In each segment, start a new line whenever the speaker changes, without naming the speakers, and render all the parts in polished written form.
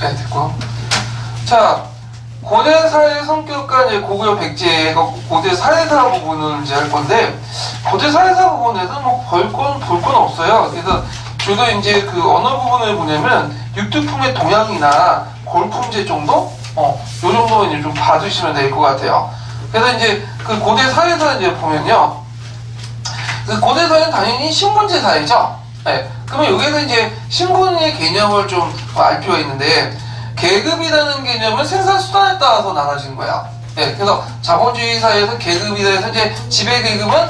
네, 됐고. 자, 고대 사회 성격과 이제 고구려 백제, 고대 사회사 부분을 이제 할 건데, 고대 사회사 부분에서 뭐 볼 건 없어요. 그래서 주로 이제 그 어느 부분을 보냐면, 육두품의 동양이나 골품제 정도? 요 정도 이제 좀 봐주시면 될 것 같아요. 그래서 이제 그 고대 사회사 이제 보면요. 그 고대 사회는 당연히 신분제 사회죠. 네. 그러면 여기서 이제 신분의 개념을 좀 알 필요가 있는데, 계급이라는 개념은 생산수단에 따라서 나눠지는 거야. 네, 그래서 자본주의 사회에서 계급이라 해서 이제 지배계급은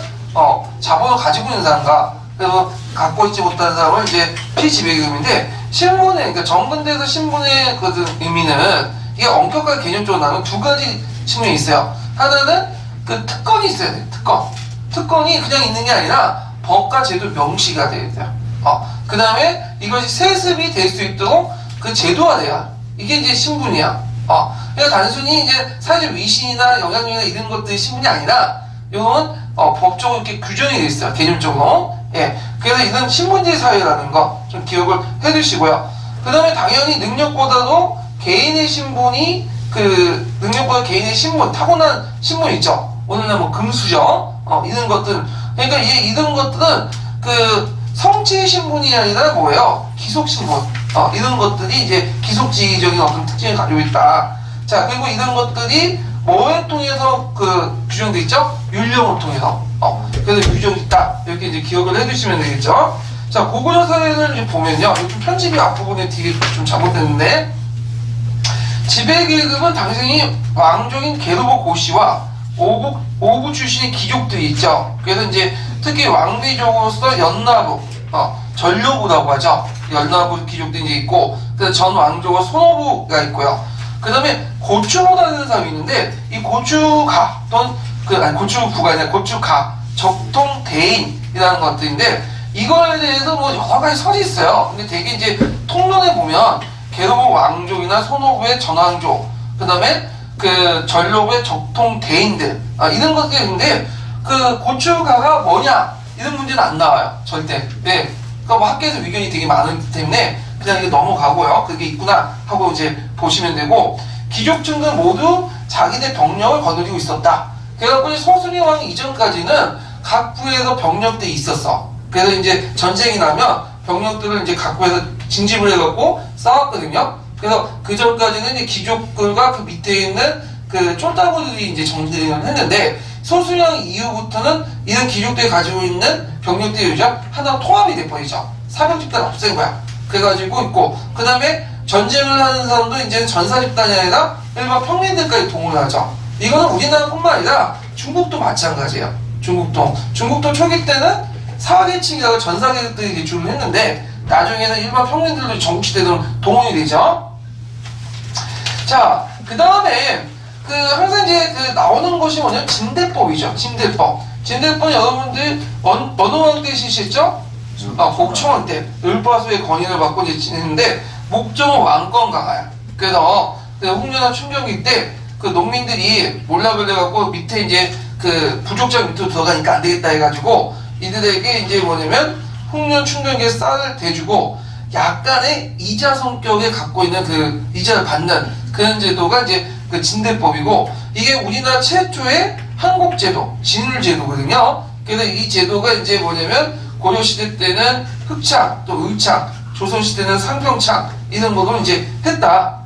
자본을 가지고 있는 사람과 그래서 갖고 있지 못하는 사람은 이제 피지배계급인데, 신분의 그러니까 정근대에서 신분의 그 의미는 이게 엄격하게 개념적으로 나누는 두 가지 측면이 있어요. 하나는 그 특권이 있어야 돼요. 특권이 그냥 있는 게 아니라 법과 제도 명시가 돼야 돼요. 그 다음에 이것이 세습이 될 수 있도록 그 제도화 돼야. 이게 이제 신분이야. 그러니까 단순히 이제 사회적 위신이나 영향력이나 이런 것들이 신분이 아니라, 이건 법적으로 이렇게 규정이 돼 있어요. 개념적으로. 예. 그래서 이런 신분제 사회라는 거 좀 기억을 해 두시고요. 그 다음에 당연히 능력보다도 개인의 신분이, 그 능력보다 개인의 신분, 타고난 신분 있죠. 오늘날 뭐 금수저, 이런 것들. 그러니까 이런 것들은 그 성취 신분이 아니라 뭐예요? 기속 신분. 이런 것들이 이제 기속지적인 어떤 특징을 가지고 있다. 자, 그리고 이런 것들이 뭐에 통해서 그 규정돼 있죠? 율령을 통해서. 그래서 규정이 있다. 이렇게 이제 기억을 해두시면 되겠죠? 자, 고구려 사회를 이제 보면요. 좀 편집이 앞부분에 뒤에 좀 잘못됐는데, 지배계급은 당연히 왕족인 계로보 고씨와 오부 출신의 귀족들이 있죠. 그래서 이제 특히 왕비족으로서 연나부, 전료부라고 하죠. 연나부 귀족들이 이제 있고, 그래서 전 왕족과 손오부가 있고요. 그 다음에 고추라는 사람이 있는데, 이 고추가 또는 고추부가 아니라 고추가 적통대인이라는 것들인데, 이거에 대해서 뭐 여러 가지 설이 있어요. 근데 되게 이제 통론에 보면 계로보 왕족이나 손오부의 전왕족, 그 다음에 그 전료부의 적통대인들, 이런 것들이 있는데, 그 고추가가 뭐냐 이런 문제는 안 나와요. 절대. 네. 그러니까 뭐 학계에서 의견이 되게 많기 때문에 그냥 이거 넘어가고요. 그게 있구나 하고 이제 보시면 되고, 귀족층은 모두 자기네 병력을 거느리고 있었다. 그래갖고 소순이 왕 이전까지는 각 부에서 병력들이 있었어. 그래서 이제 전쟁이 나면 병력들을 이제 각 부에서 징집을 해갖고 싸웠거든요. 그래서 그 전까지는 이제 귀족들과 그 밑에 있는 그 쫄따구들이 이제 전쟁을 했는데, 소순이 왕 이후부터는 이런 귀족들이 가지고 있는 병력들이 요즘 하나 통합이 돼버리죠. 사병 집단 없앤 거야. 그래가지고 있고, 그 다음에 전쟁을 하는 사람도 이제 전사 집단이 아니라 일반 평민들까지 동원을 하죠. 이거는 우리나라뿐만 아니라 중국도 마찬가지예요. 중국도 초기 때는 사계층이라고 전사계급들이 주를 했는데, 나중에는 일반 평민들도 정치대로 동원이 되죠. 자, 그 다음에 그 항상 이제 그 나오는 것이 뭐냐면 진대법이죠. 진대법 여러분들 어느 왕 때 시시했죠? 복청왕 때 을바수의 건의를 받고 이제 지냈는데, 목적은 왕권 강화야. 그래서 홍련한 춘경기 때 그 농민들이 몰라버려갖고 밑에 이제 그 부족장 밑으로 들어가니까 안 되겠다 해가지고 이들에게 이제 뭐냐면 홍련 춘경기에 쌀을 대주고 약간의 이자 성격을 갖고 있는 그 이자를 받는 그런 제도가 이제 그 진대법이고, 이게 우리나라 최초의 한국제도, 진울제도거든요. 그래서 이 제도가 이제 뭐냐면 고려시대 때는 흑창, 또 을창, 조선시대는 상경창, 이런 거로 이제 했다.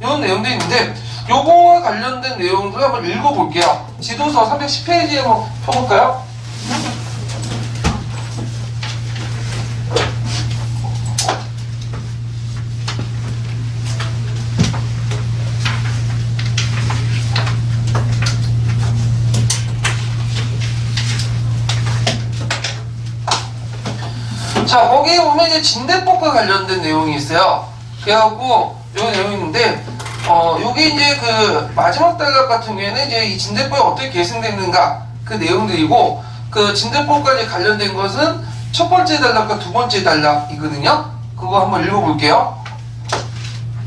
이런 내용도 있는데, 요거와 관련된 내용들 한번 읽어볼게요. 지도서 310페이지에 한번 펴볼까요? 자, 거기에 보면 이제 진대법과 관련된 내용이 있어요. 그래갖고 요 내용이 있는데, 요게 이제 그 마지막 단락 같은 경우에는 이제 이 진대법이 어떻게 계승됐는가 그 내용들이고, 그 진대법까지 관련된 것은 첫 번째 단락과 두 번째 단락이거든요. 그거 한번 읽어볼게요.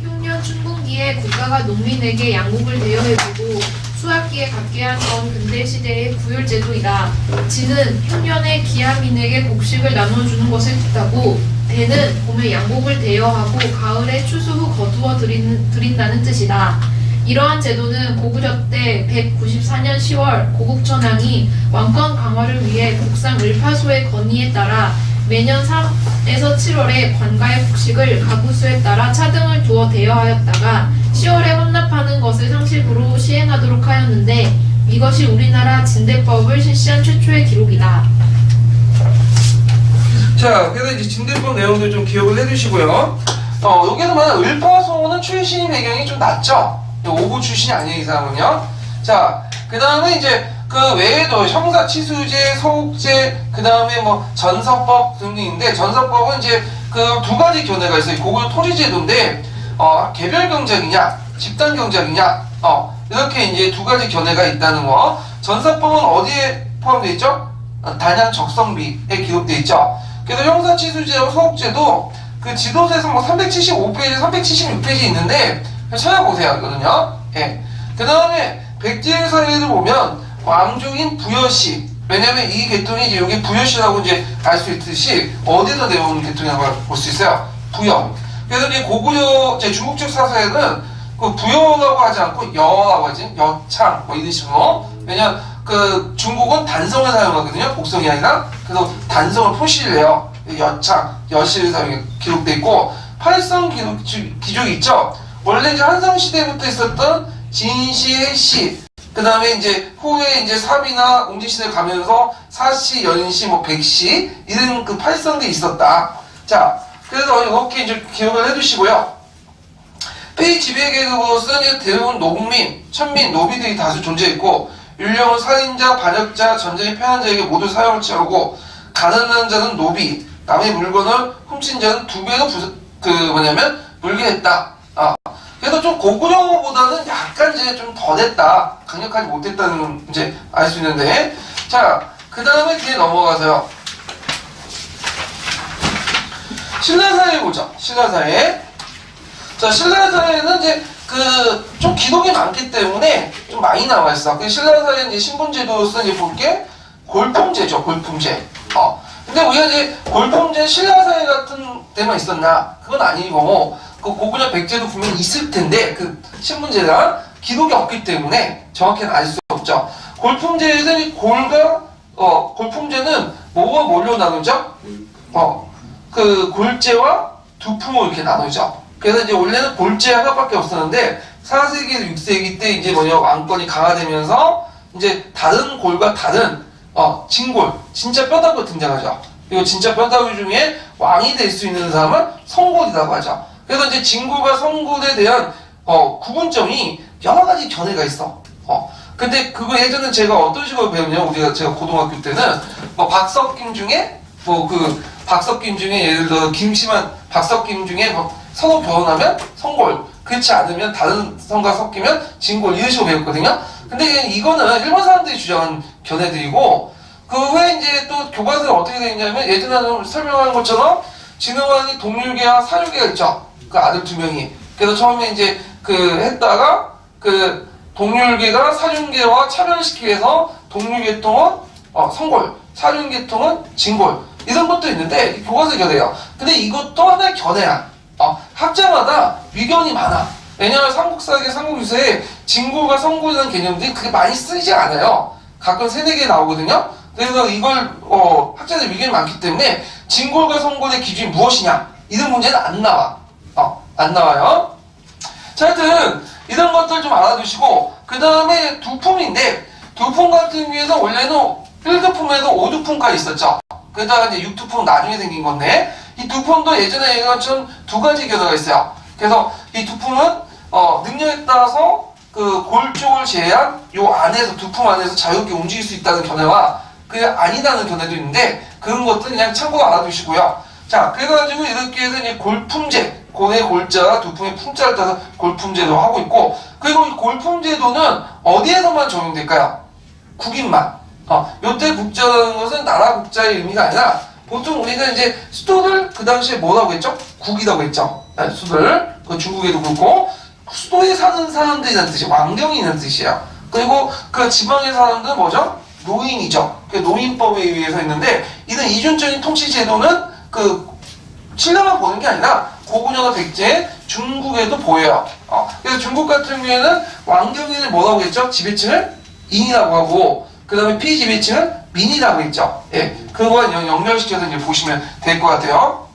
흉년 춘분기에 국가가 농민에게 양국을 대여해주고 수확기에 갖게 한 건 근대시대의 구율제도이다. 진은 흉년에 기하민에게 곡식을 나눠주는 것을 뜻하고, 대는 봄에 양곡을 대여하고 가을에 추수 후 거두어 드린다는 뜻이다. 이러한 제도는 고구려 때 194년 10월 고국천왕이 왕권 강화를 위해 국상 을파소의 건의에 따라 매년 3에서 7월에 관가의 곡식을 가구수에 따라 차등을 두어 대여하였다가 10월에 혼납하는 것을 상식으로 시행하도록 하였는데 이것이 우리나라 진대법을 실시한 최초의 기록이다.
자, 그래서 이제 진대법 내용들 좀 기억을 해두시고요. 여기서 말하는 을파소는 출신 배경이 좀 낮죠? 오부 출신이 아닌 이상은요. 자, 그 다음에 이제 그 외에도 형사치수제, 소옥제, 그 다음에 뭐 전서법 등등인데, 전서법은 이제 그 두 가지 견해가 있어요. 고구려 토지제도인데, 개별 경작이냐, 집단 경작이냐, 이렇게 이제 두 가지 견해가 있다는 거. 전서법은 어디에 포함되어 있죠? 단양 적성비에 기록되어 있죠. 그래서 형사치수제와 소옥제도 그 지도서에서 뭐 375페이지, 376페이지 있는데 찾아보세요. 이거는요. 예. 그 다음에 백제의 사례를 보면 왕족인 부여시, 왜냐면 이 계통이 이제 여기 부여시라고 이제 알 수 있듯이 어디서 내려온 계통이라고 볼 수 있어요. 부여. 그래서 이제 고구려 제 중국적 사서에는 그 부여라고 하지 않고 여라고 하지, 여창 뭐 이런 식으로. 왜냐 그 중국은 단성을 사용하거든요. 복성이 아니라. 그래서 단성을 표시를 해요. 여창, 여시를 사용해 기록돼 있고, 팔성 기족이 있죠. 원래 이제 한성 시대부터 있었던 진시, 해시, 그 다음에 이제 후에 이제 사비나 옹진시대 가면서 사시, 연시, 뭐 백시 이런 그 팔성들이 있었다. 자, 그래서 이렇게 이제 기억을 해두시고요. 페이 지배계급으로서는 대부분 농민, 천민, 노비들이 다수 존재했고, 율령은 살인자, 반역자, 전쟁에 패한 자에게 모두 사용을 취하고, 가난한 자는 노비, 남의 물건을 훔친 자는 두 배로 물게했다. 그래서 좀 고구려보다는 약간 이제 좀 덜했다, 강력하지 못했다는 이제 알 수 있는데, 자, 그 다음에 뒤에 넘어가서요. 신라사회 보죠. 신라사회. 자, 신라사회는 이제 그 좀 기록이 많기 때문에 좀 많이 나와 있어. 그 신라사회는 이제 신분제도로서 이제 볼게 골품제죠. 골품제. 근데 우리가 이제 골품제 신라사회 같은 데만 있었나? 그건 아니고, 그 고구려 백제도 분명히 있을 텐데, 그 신분제가 기록이 없기 때문에 정확히는 알 수 없죠. 골품제에서는 골품제는 뭐가 뭘로 나누죠? 그 골제와 두품으로 이렇게 나누죠. 그래서 이제 원래는 골제 하나밖에 없었는데, 4세기, 6세기 때 이제 왕권이 강화되면서, 이제 다른 골과 다른 진골, 진짜 뼈다귀가 등장하죠. 그리고 진짜 뼈다귀 중에 왕이 될 수 있는 사람은 성골이라고 하죠. 그래서 이제 진골과 성골에 대한 구분점이 여러 가지 견해가 있어. 근데 그거 예전에 제가 어떤 식으로 배웠냐면, 제가 고등학교 때는 뭐 박석김 중에 박석김 중에 예를 들어 김씨만 박석김 중에 서로 결혼하면 성골, 그렇지 않으면 다른 성과 섞이면 진골, 이런 식으로 배웠거든요. 근데 이거는 일본 사람들이 주장한 견해들이고, 그 후에 이제 또 교과서에 어떻게 되어 있냐면, 예전에 설명한 것처럼 진흥왕이 동률계와 사률계가 있죠. 그 아들 두 명이. 그래서 처음에 이제 했다가 동률계가 사륜계와 차별시키기 위해서 동률계통은 성골, 사륜계통은 진골, 이런 것도 있는데 교과서 견해예요. 근데 이것도 하나의 견해야. 학자마다 의견이 많아. 왜냐하면 삼국사기, 삼국유사에 진골과 성골이라는 개념들이 그렇게 많이 쓰이지 않아요. 가끔 3-4개 나오거든요. 그래서 이걸 학자들 의견이 많기 때문에 진골과 성골의 기준이 무엇이냐, 이런 문제는 안 나와. 안 나와요. 자, 하여튼 이런 것들 좀 알아두시고, 그 다음에 두품인데, 두품 같은 경우에는 원래는 1두품에서 5두품까지 있었죠. 그러다가 이제 6두품 나중에 생긴 건데, 이 두품도 예전에 얘기한 것처럼 두 가지 견해가 있어요. 그래서 이 두품은 능력에 따라서 그 골 쪽을 제외한 요 안에서, 두품 안에서 자유롭게 움직일 수 있다는 견해와 그게 아니다는 견해도 있는데, 그런 것들은 그냥 참고로 알아두시고요. 자, 그래가지고 이렇게 해서 이제 골품제, 골의 골자, 두품의 품자를 따서 골품제도 하고 있고, 그리고 이 골품제도는 어디에서만 적용될까요? 국인만. 요때 국자라는 것은 나라 국자의 의미가 아니라, 보통 우리가 이제 수도를 그 당시에 뭐라고 했죠? 국이라고 했죠. 수도를. 그 중국에도 그렇고, 수도에 사는 사람들이라는 뜻이, 왕경이라는 뜻이에요. 그리고 그 지방에 사는 사람들은 뭐죠? 노인이죠. 그 노인법에 의해서 있는데, 이런 이중적인 통치제도는 그 신라만 보는 게 아니라 고구려가 백제 중국에도 보여요. 그래서 중국 같은 경우에는 왕정인을 뭐라고 했죠? 지배층을 인이라고 하고 그 다음에 피지배층을 민이라고 했죠. 예, 그거 연결시켜서 이제 보시면 될 것 같아요.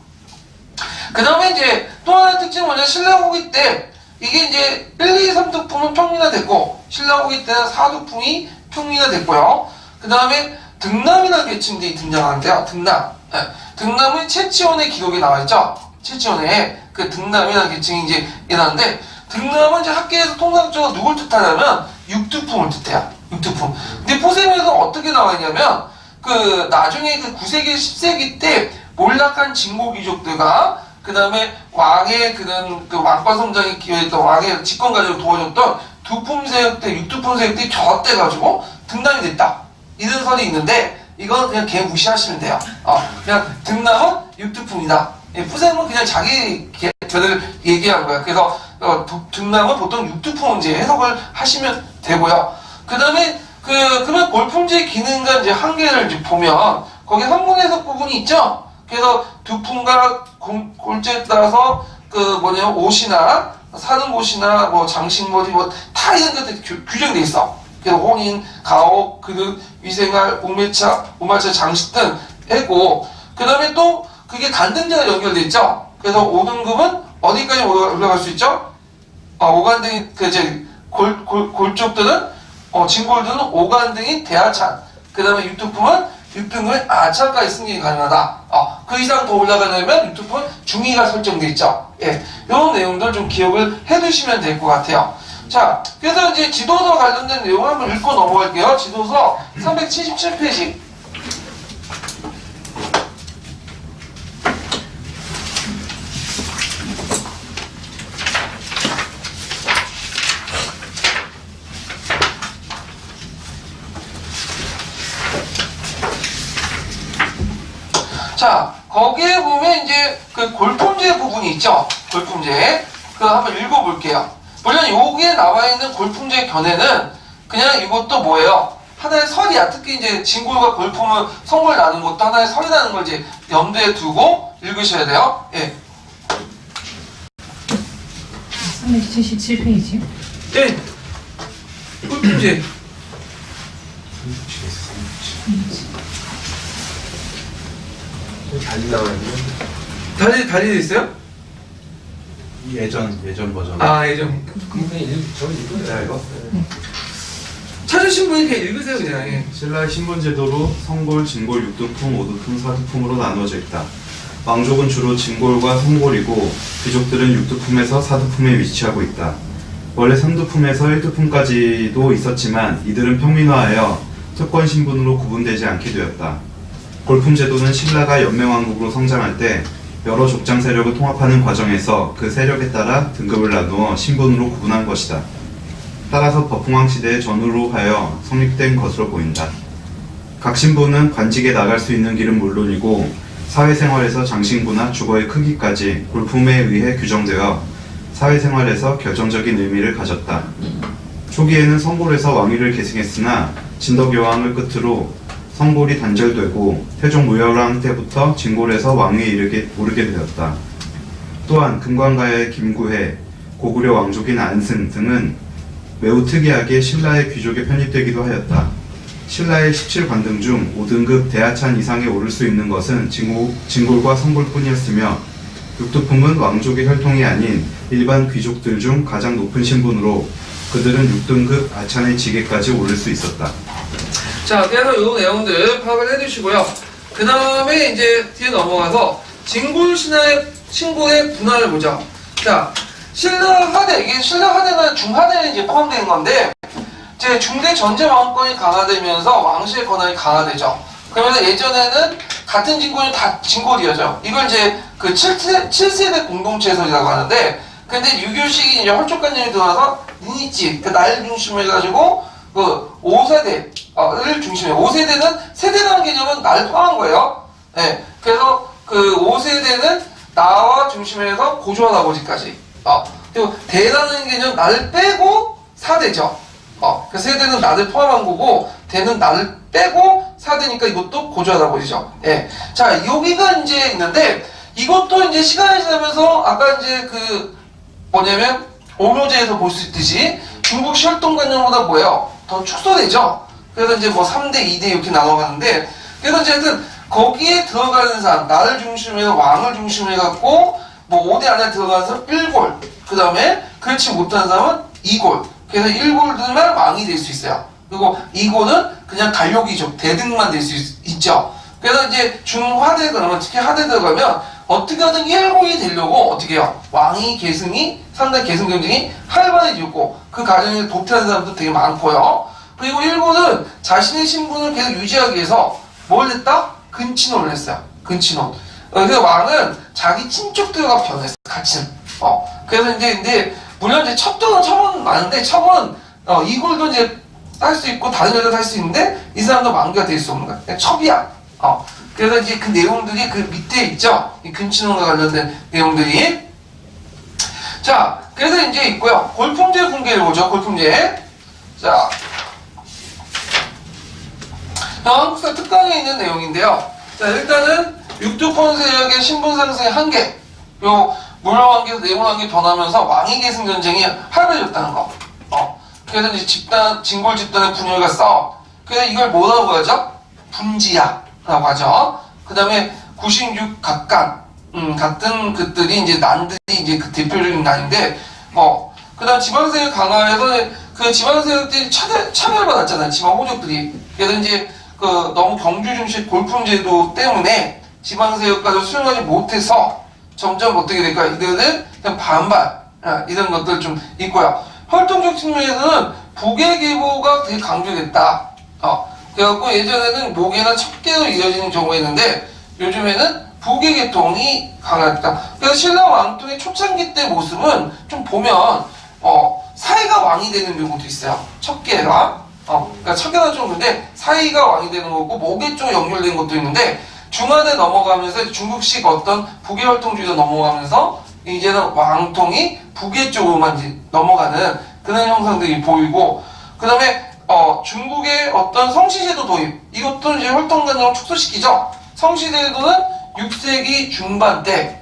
그 다음에 이제 또 하나 특징은 뭐냐면 신라 후기 때 이게 이제 1, 2, 3두품은 평민화됐고 신라 후기 때는 4두품이 평민화됐고요. 그 다음에 등남이라는 계층들이 등장하는데요. 등남. 예, 등남은 채치원의 기록에 나와있죠. 채치원에 그 등남이라는 계층이 이제 일어나는데 등남은 이제 학계에서 통상적으로 누굴 뜻하냐면 육두품을 뜻해요. 육두품. 근데 포세미에서 어떻게 나와있냐면 그 나중에 그 9세기, 10세기 때 몰락한 진고귀족들과 그 다음에 왕의 그런 그 왕권 성장에 기여했던 왕의 집권 과정을 도와줬던 두품 세력들, 육두품 세력들이 젖대가지고 등남이 됐다. 이런 설이 있는데 이건 그냥 개 무시하시면 돼요. 그냥 등남은 육두품이다. 푸셈은 그냥 자기 견해를 얘기한 거야. 그래서 등남은 보통 육두품 이제 해석을 하시면 되고요. 그 다음에 그러면 골품제의 기능과 이제 한계를 이제 보면 거기 한문 해석 부분이 있죠. 그래서 두품과 골제에 따라서 옷이나 사는 곳이나 뭐 장식머리 다 이런 것들이 규정돼 있어. 그래서 혼인, 가옥, 그릇, 위생할, 우마차 장식 등 했고 그 다음에 또 그게 간등제가 연결돼 있죠. 그래서 5등급은 어디까지 올라갈 수 있죠? 오간등이 골쪽들은 진골들은 오간등인 대하찬. 그 다음에 육두품은 6등급의 아차까지 승진이 가능하다. 그 이상 더 올라가려면 유튜브는 중위가 설정돼 있죠. 예, 이런 내용들 좀 기억을 해두시면 될 것 같아요. 자, 그래서 이제 지도서 관련된 내용 한번 읽고 넘어갈게요. 지도서 377페이지. 자, 거기에 보면 이제 그 골품제 부분이 있죠. 골품제. 그거 한번 읽어볼게요. 물론 여기에 나와 있는 골품제 견해는 그냥 이것도 뭐예요? 하나의 설이야. 특히 이제 진골과 골품은 성골 나눈 것도 하나의 설이라는 걸 이제 염두에 두고 읽으셔야 돼요. 예.
377페이지요?
예. 골품제.
달리 나와있는
달리 있어요?
예전 버전.
예전.
저 읽어요 이거.
찾으신 분이 그냥 읽으세요 그냥. 예.
신라의 신분제도로 성골, 진골, 육두품, 오두품, 사두품으로 나누어져 있다. 왕족은 주로 진골과 성골이고 귀족들은 육두품에서 사두품에 위치하고 있다. 원래 삼두품에서 일두품까지도 있었지만 이들은 평민화하여 특권 신분으로 구분되지 않게 되었다. 골품 제도는 신라가 연맹왕국으로 성장할 때 여러 족장 세력을 통합하는 과정에서 그 세력에 따라 등급을 나누어 신분으로 구분한 것이다. 따라서 버풍왕 시대의 전후로 하여 성립된 것으로 보인다. 각 신분은 관직에 나갈 수 있는 길은 물론이고 사회생활에서 장신구나 주거의 크기까지 골품에 의해 규정되어 사회생활에서 결정적인 의미를 가졌다. 초기에는 성골에서 왕위를 계승했으나 진덕여왕을 끝으로 성골이 단절되고 태종 무열왕 때부터 진골에서 왕위에 오르게 되었다. 또한 금관가의 김구해, 고구려 왕족인 안승 등은 매우 특이하게 신라의 귀족에 편입되기도 하였다. 신라의 17관등 중 5등급 대하찬 이상에 오를 수 있는 것은 진골과 성골뿐이었으며 육두품은 왕족의 혈통이 아닌 일반 귀족들 중 가장 높은 신분으로 그들은 6등급 아찬의 지게까지 오를 수 있었다.
자, 그래서 이 내용들 파악을 해두시고요. 그 다음에 이제 뒤에 넘어가서 진골 신골의 분할을 보죠. 자, 신라하대, 이게 신라하대는 중하대에 이제 포함되는 건데, 이제 중대 전제 왕권이 강화되면서 왕실의 권한이 강화되죠. 그러면서 예전에는 같은 진골이 다 진골이었죠. 이걸 이제 그 7세대 공동체설이라고 하는데, 근데 유교식이 이제 헐족관념이 들어와서 니니찌, 그 날 중심으로 해가지고, 그 5세대를 중심에 5세대는 세대라는 개념은 나를 포함한 거예요. 네, 그래서 그 5세대는 나와 중심에서 고조한 아버지까지. 그리고 대라는 개념 나를 빼고 4대죠. 그 세대는 나를 포함한 거고 대는 나를 빼고 4대니까 이것도 고조한 아버지죠. 네. 자, 여기가 이제 있는데 이것도 이제 시간이 지나면서 아까 이제 그 뭐냐면 오묘제에서 볼 수 있듯이 중국 혈통관념보다 뭐예요? 더 축소되죠. 그래서 이제 뭐 3대, 2대 이렇게 나눠가는데 그래서 이제 하여튼 거기에 들어가는 사람 나를 중심으로 왕을 중심으로 해갖고 뭐 5대 안에 들어가는 사람 1골 그 다음에 그렇지 못한 사람은 2골 그래서 1골들만 왕이 될 수 있어요. 그리고 2골은 그냥 관료귀족 대등만 될 수 있죠. 그래서 이제 중하대 그러면 특히 하대 들어가면 어떻게든 1골이 되려고 어떻게 해요? 왕위 계승이 상당히 계승 경쟁이 활발해지고 그 과정에서 도태하는 사람도 되게 많고요. 그리고 1골은 자신의 신분을 계속 유지하기 위해서 뭘 했다? 근친혼을 했어요. 근친혼. 그래서 왕은 자기 친족들과 변했어. 같이. 그래서 이제 근데 물론 이제 첩은 많은데 첩은 이골도 이제 할 수 있고 다른 여자도 할 수 있는데 이 사람도 왕비가 될 수 없는 거야. 그냥 첩이야. 그래서 이제 그 내용들이 그 밑에 있죠. 이 근친혼과 관련된 내용들이. 자, 그래서 이제 있고요. 골품제 붕괴를 보죠. 골품제. 자, 한국사 특강에 있는 내용인데요. 자, 일단은 육두폰 세력의 신분 상승의 한계. 요 물왕계에서 내물왕계 변하면서 왕위 계승 전쟁이 활발해졌다는 거. 그래서 이제 진골 집단의 분열과 싸움. 그래서 이걸 뭐라고 하죠? 분지야라고 하죠. 그 다음에 96 각간, 같은 것들이 이제 난들이 이제 그 대표적인 난인데, 그 다음 지방세력 강화해서 그 지방세력들이 차별받았잖아요. 지방 호족들이. 그래서 이제 그 너무 경주 중심 골품제도 때문에 지방세력까지 수용하지 못해서 점점 어떻게 될까? 이들은 그냥 반발, 이런 것들 좀 있고요. 활동적 측면에서는 부계계보가 되게 강조됐다. 그래갖고 예전에는 모계나 첩계로 이어지는 경우가 있는데 요즘에는 부계계통이 강하다. 그래서 신라 왕통의 초창기 때 모습은 좀 보면 사이가 왕이 되는 경우도 있어요. 첩계가 그러니까 첩계가 좀 근데 사이가 왕이 되는 거고 모계 쪽 연결된 것도 있는데 중한에 넘어가면서 중국식 어떤 부계 활동주의로 넘어가면서 이제는 왕통이 북의 쪽으로만 이제 넘어가는 그런 형상들이 보이고, 그 다음에 중국의 어떤 성시제도 도입, 이것도 이제 활동관념을 축소시키죠. 성시제도는 6세기 중반 때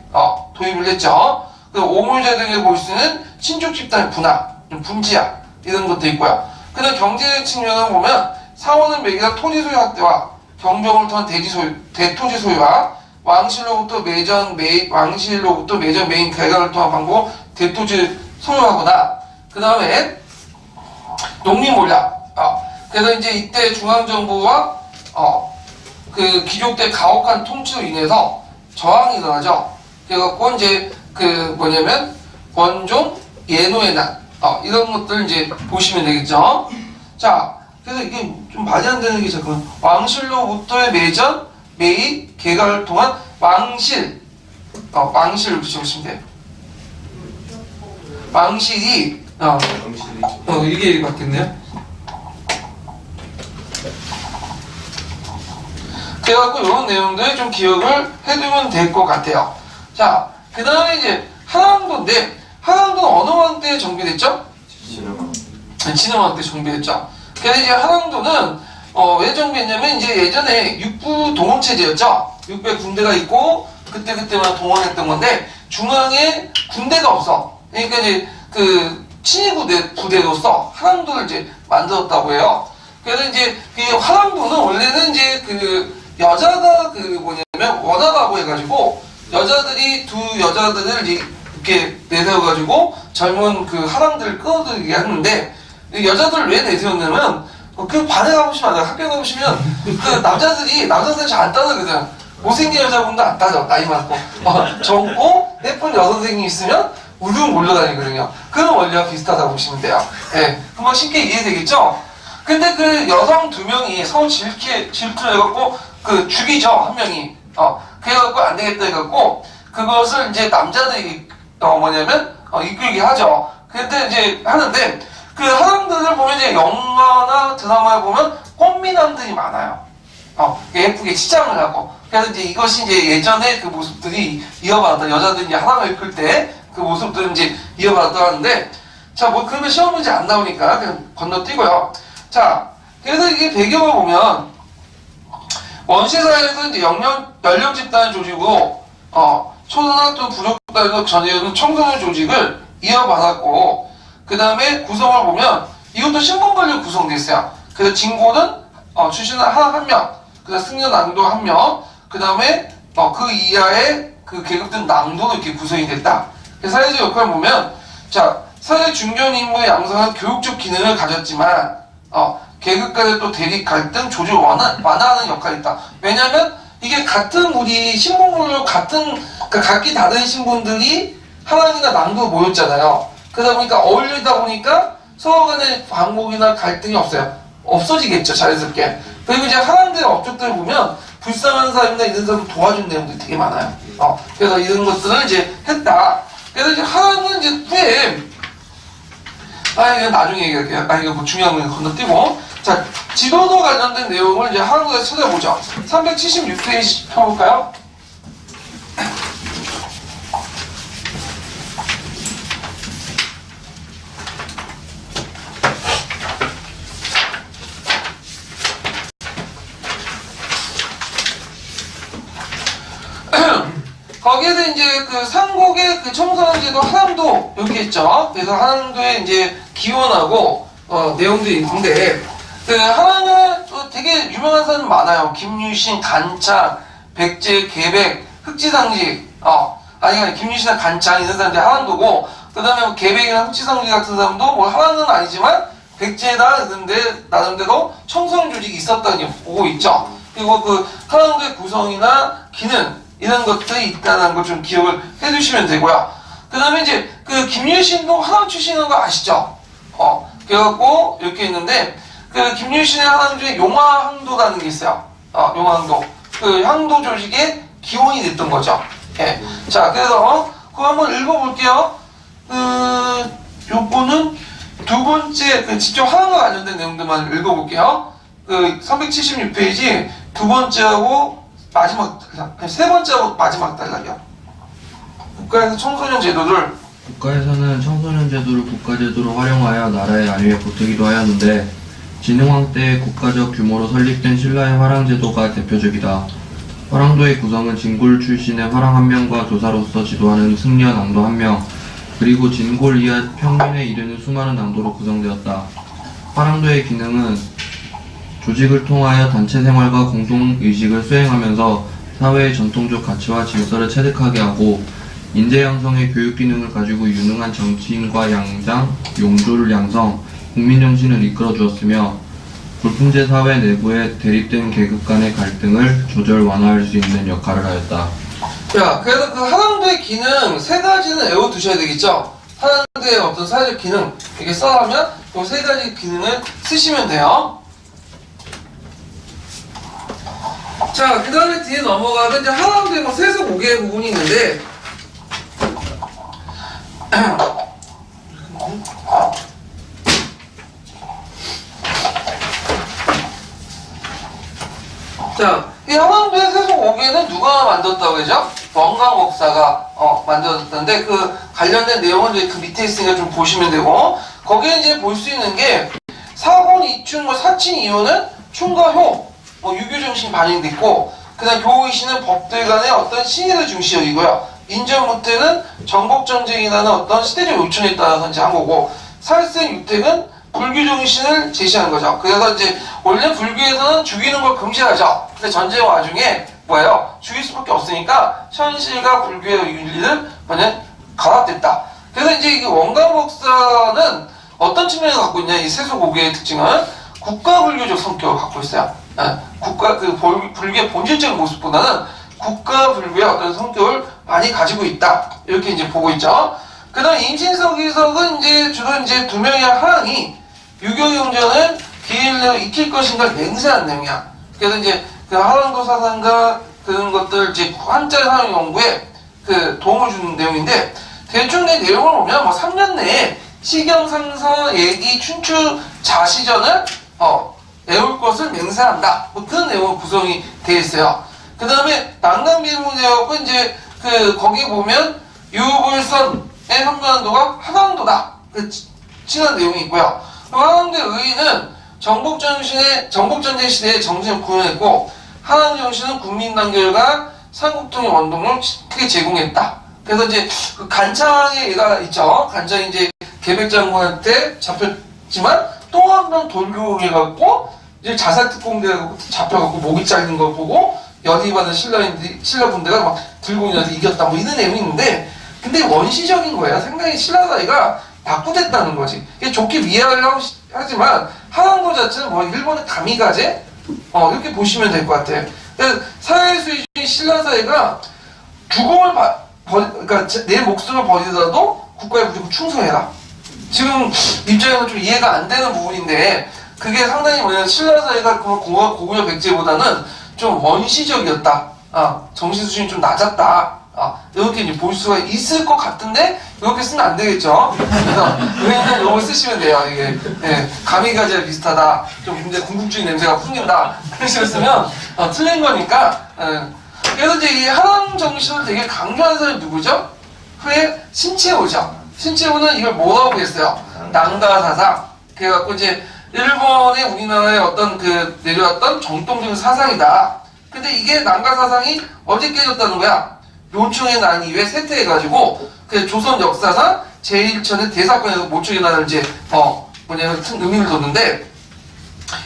도입을 했죠. 그리고 오물제 등에 볼 수 있는 친족 집단의 분화, 분지야 이런 것도 있고요. 그 다음 경제 측면을 보면 사원은 매기가 토지 소유 확대와 경병을 통한 대토지 소유와 왕실로부터 매전 매인 개간을 통한 방법 대토지 소유하거나 그 다음에 농민몰락 그래서 이제 이때 중앙정부와 그 귀족대 가혹한 통치로 인해서 저항이 일어나죠. 그래갖고 이제 그 뭐냐면 원종 예노의 난 이런 것들 이제 보시면 되겠죠. 자, 그래서 이게 좀 말이 안 되는 게 잠깐만 왕실로부터의 매전 매입 개간을 통한 왕실 왕실을 붙여보시면 돼요. 왕실이 이게 맞겠네요. 그래갖고 이런 내용들 좀 기억을 해두면 될 것 같아요. 자, 그 다음에 이제 한왕도인데 한왕도는 어느 왕 때 정비됐죠? 진흥왕 때 정비됐죠. 그래서 이제 한왕도는 왜 정비했냐면 이제 예전에 육부 동원체제였죠. 육부에 군대가 있고 그때마다 동원했던 건데 중앙에 군대가 없어. 그러니까 이제 그 친위 부대로서 한왕도를 이제 만들었다고 해요. 그래서 이제 그 한왕도는 원래는 이제 그 여자가 그 뭐냐면 원하라고 해가지고 두 여자들을 이렇게 내세워가지고 젊은 그 하람들을 끌어들이게 하는데 여자들을 왜 내세웠냐면 그 반에 가보시면 알아요. 학교 가보시면 그 남자들이 잘 안 따르거든. 못생긴 여자분도 안 따져. 나이 많고 젊고 예쁜 여선생이 있으면 우르르 몰려다니거든요. 그런 원리와 비슷하다고 보시면 돼요. 네, 금방 쉽게 이해되겠죠? 근데 그 여성 2명이 서로 질투를 해갖고 그 죽이죠. 한 명이. 그래갖고 안 되겠다 해갖고 그것을 이제 남자들이 뭐냐면 이끌게 하죠. 근데 이제 하는데 그 하람들을 보면 이제 영화나 드라마에 보면 꽃미남들이 많아요. 예쁘게 치장을 하고. 그래서 이제 이것이 이제 예전에 그 모습들이 이어받았다. 여자들이 이제 하람을 이끌 때 그 모습들은 이제 이어받았다 하는데, 자, 뭐 그러면 시험 문제 안 나오니까 그냥 건너뛰고요. 자, 그래서 이게 배경을 보면 원시사회에서 이제 연령 집단을 조직으로 초등학교 부족단에서 전해오는 청소년 조직을 이어받았고, 그 다음에 구성을 보면 이것도 신분별로 구성되어 있어요. 그래서 진고는 출신은 한 명, 그 다음 승려 낭도 한 명, 그 다음에 그 이하의 그 계급들 낭도로 이렇게 구성이 됐다. 그래서 사회적 역할을 보면, 자, 사회 중견 인물의 양성한 교육적 기능을 가졌지만, 계급 간의 또 대립 갈등, 조직을 완화하는 역할이 있다. 왜냐면, 이게 같은 우리 신분별로 그러니까 각기 다른 신분들이 하나님과 낭도로 모였잖아요. 그러다 보니까 어울리다 보니까 서로 간의 반목이나 갈등이 없어지겠죠, 자연스럽게. 그리고 이제 하나님들의 업적들을 보면 불쌍한 사람이나 이런 사람 도와준 내용들이 되게 많아요. 그래서 이런 것들을 이제 했다. 그래서 이제 하나님은 이제 후에, 이건 나중에 얘기할게요. 이거 뭐 중요한 거 건너뛰고. 자, 지도도 관련된 내용을 이제 한국에서 찾아보죠. 376페이지 펴볼까요? 거기에서 이제 그 삼국의 그 청소년제도 하남도 여기 있죠. 그래서 하남도에 이제 기원하고 내용들이 있는데, 그 하남은 또 되게 유명한 사람 많아요. 김유신, 간창, 백제, 계백, 흑지상지, 김유신이나 간창 이런 사람들이 하남도고, 그 다음에 뭐 계백이나 흑지상지 같은 사람도 뭐 하남은 아니지만 백제다 이런데 나름대로 청소년 조직이 있었다는 게 보고 있죠. 그리고 그 하남도의 구성이나 기능 이런 것들이 있다는 걸 좀 기억을 해두시면 되고요. 그 다음에 이제 그 김유신도 하남 출신인 거 아시죠? 그래갖고 이렇게 있는데, 그 김유신의 하남 중에 용화항도라는 게 있어요. 용화항도. 그 향도 조직의 기원이 됐던 거죠. 예. 자, 그래서 그거 한번 읽어볼게요. 요거는 두 번째, 직접 하남과 관련된 내용들만 읽어볼게요. 376페이지 두 번째하고 마지막 단락, 세 번째하고 마지막 단락이요. 국가에서 청소년 제도를
국가에서는 청소년 제도를 국가제도로 활용하여 나라의 안위에 보태기도 하였는데, 진흥왕 때 국가적 규모로 설립된 신라의 화랑제도가 대표적이다. 화랑도의 구성은 진골 출신의 화랑 한 명과 조사로서 지도하는 승려 낭도 한 명, 그리고 진골 이하 평민에 이르는 수많은 낭도로 구성되었다. 화랑도의 기능은 조직을 통하여 단체 생활과 공동의식을 수행하면서 사회의 전통적 가치와 질서를 체득하게 하고, 인재 양성의 교육 기능을 가지고 유능한 정치인과 양장, 용조를 양성, 국민 정신을 이끌어 주었으며, 불풍제 사회 내부의 대립된 계급 간의 갈등을 조절 완화할 수 있는 역할을 하였다.
자, 그래서 그 하남도의 기능 세 가지는 외워두셔야 되겠죠? 하남도의 어떤 사회적 기능 이렇게 써가면 그 세 가지 기능을 쓰시면 돼요. 자, 그 다음에 뒤에 넘어가면 이제 하남도에 뭐 세서 5개의 부분이 있는데, 자, 이 하남도의 세속 5개는 누가 만들었다고 그러죠? 원광 목사가 만들었던데, 그 관련된 내용은 이제 그 밑에 있으니까 좀 보시면 되고, 거기에 이제 볼 수 있는 게 사본, 이춘, 사친, 이호는 충과 효, 유교 정신이 반영돼 있고, 그다음 교의시는 법들 간의 어떤 신의를 중시 여기고요. 인전무태는 정복 전쟁이라는 어떤 시대적 요청에 따라서 이제 한 거고, 살생 유택은 불교 정신을 제시하는 거죠. 그래서 이제 원래 불교에서는 죽이는 걸 금지하죠. 근데 전쟁 와중에 뭐예요? 죽일 수밖에 없으니까 현실과 불교의 윤리를 그냥 갈아댔다. 그래서 이제 이 원광 목사는 어떤 측면을 갖고 있냐? 이 세속오개의 특징은 국가불교적 성격을 갖고 있어요. 불교의 본질적인 모습보다는 국가불교의 어떤 성격을 많이 가지고 있다. 이렇게 이제 보고 있죠. 그 다음 임신석, 이석은 이제 주로 이제 두 명의 하랑이 유교경전을 기일로 익힐 것인가 맹세한 내용이야. 그래서 이제 그 하랑도 사상과 그런 것들 이제 한자 사용 연구에 그 도움을 주는 내용인데, 대충 내 내용을 보면 3년 내에 시경상서, 예기, 춘추, 자시전을 외울 것을 맹세한다. 그런 내용으로 구성이 되어 있어요. 그 다음에 난강비문이라고 이제 거기 보면 유불선의 현무한도가 하강도다. 친한 내용이 있고요. 하강도의 의의는 정복전쟁 시대에 정신을 구현했고, 하강정신은 국민단결과 삼국통일 원동을 크게 제공했다. 그래서 이제 그 간창의 얘가 있죠. 간창이 이제 계백장군한테 잡혔지만 또 한 번 돌격해갖고 이제 자살특공대가 잡혀갖고 목이 잘린 걸 보고 연희받은 신라 군대가 막 들고 일어나서 이겼다 뭐 이런 내용이 있는데, 근데 원시적인 거예요. 상당히 신라 사회가 낙후됐다는 거지. 이게 좋게 이해하려고 하지만 한왕도 자체는 뭐 일본의 가미가제 이렇게 보시면 될 것 같아요. 그래서 사회 수준이 신라 사회가 죽음을 그러니까 내 목숨을 버리더라도 국가에 무조건 충성해라. 지금 입장에서 좀 이해가 안 되는 부분인데, 그게 상당히 뭐냐면 신라 사회가 고구려 백제보다는 좀 원시적이었다. 정신 수준이 좀 낮았다. 이렇게 이제 볼 수가 있을 것 같은데 이렇게 쓰면 안 되겠죠. 그래서 왜냐면 이걸 쓰시면 돼요. 이게 가미가제랑 비슷하다. 좀 굉장히 궁극적인 냄새가 풍긴다. 그런 식으로 쓰면 틀린 거니까. 그래서 이제 이 한왕 정신을 되게 강조하는 사람이 누구죠? 후에 신채호죠. 신채호는 이걸 뭐라고 했어요? 난가사상. 그래갖고 이제 일본의 우리나라의 어떤 그 내려왔던 정통적인 사상이다. 근데 이게 난가사상이 언제 깨졌다는 거야? 묘충의 난 이후에 쇠퇴해가지고 그 조선 역사상 제1천의 대사건에서 모충의 난을 이제 뭐냐면 큰 의미를 뒀는데,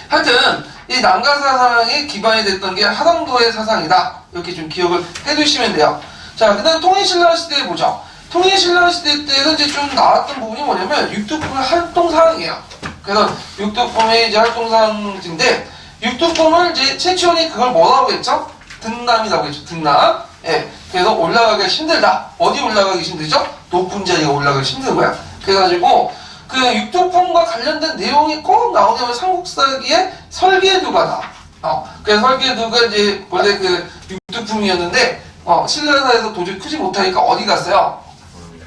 하여튼 이 난가사상이 기반이 됐던 게 한왕도의 사상이다. 이렇게 좀 기억을 해두시면 돼요. 자, 그 다음 통일신라 시대에 보죠. 통일신라 시대 때는 이제 좀 나왔던 부분이 뭐냐면 육두품의 활동사항이에요. 그래서 육두품의 이제 활동사항인데, 육두품을 이제 최치원이 그걸 뭐라고 했죠? 등남이라고 했죠. 등남. 예. 그래서 올라가기가 힘들다. 어디 올라가기 힘들죠? 높은 자리가 올라가기 힘든 거야. 그래가지고 그 육두품과 관련된 내용이 꼭 나오냐면 삼국사기의 설계도가 나. 그래서 설계도가 이제 원래 그 육두품이었는데 신라사에서 도저히 크지 못하니까 어디 갔어요?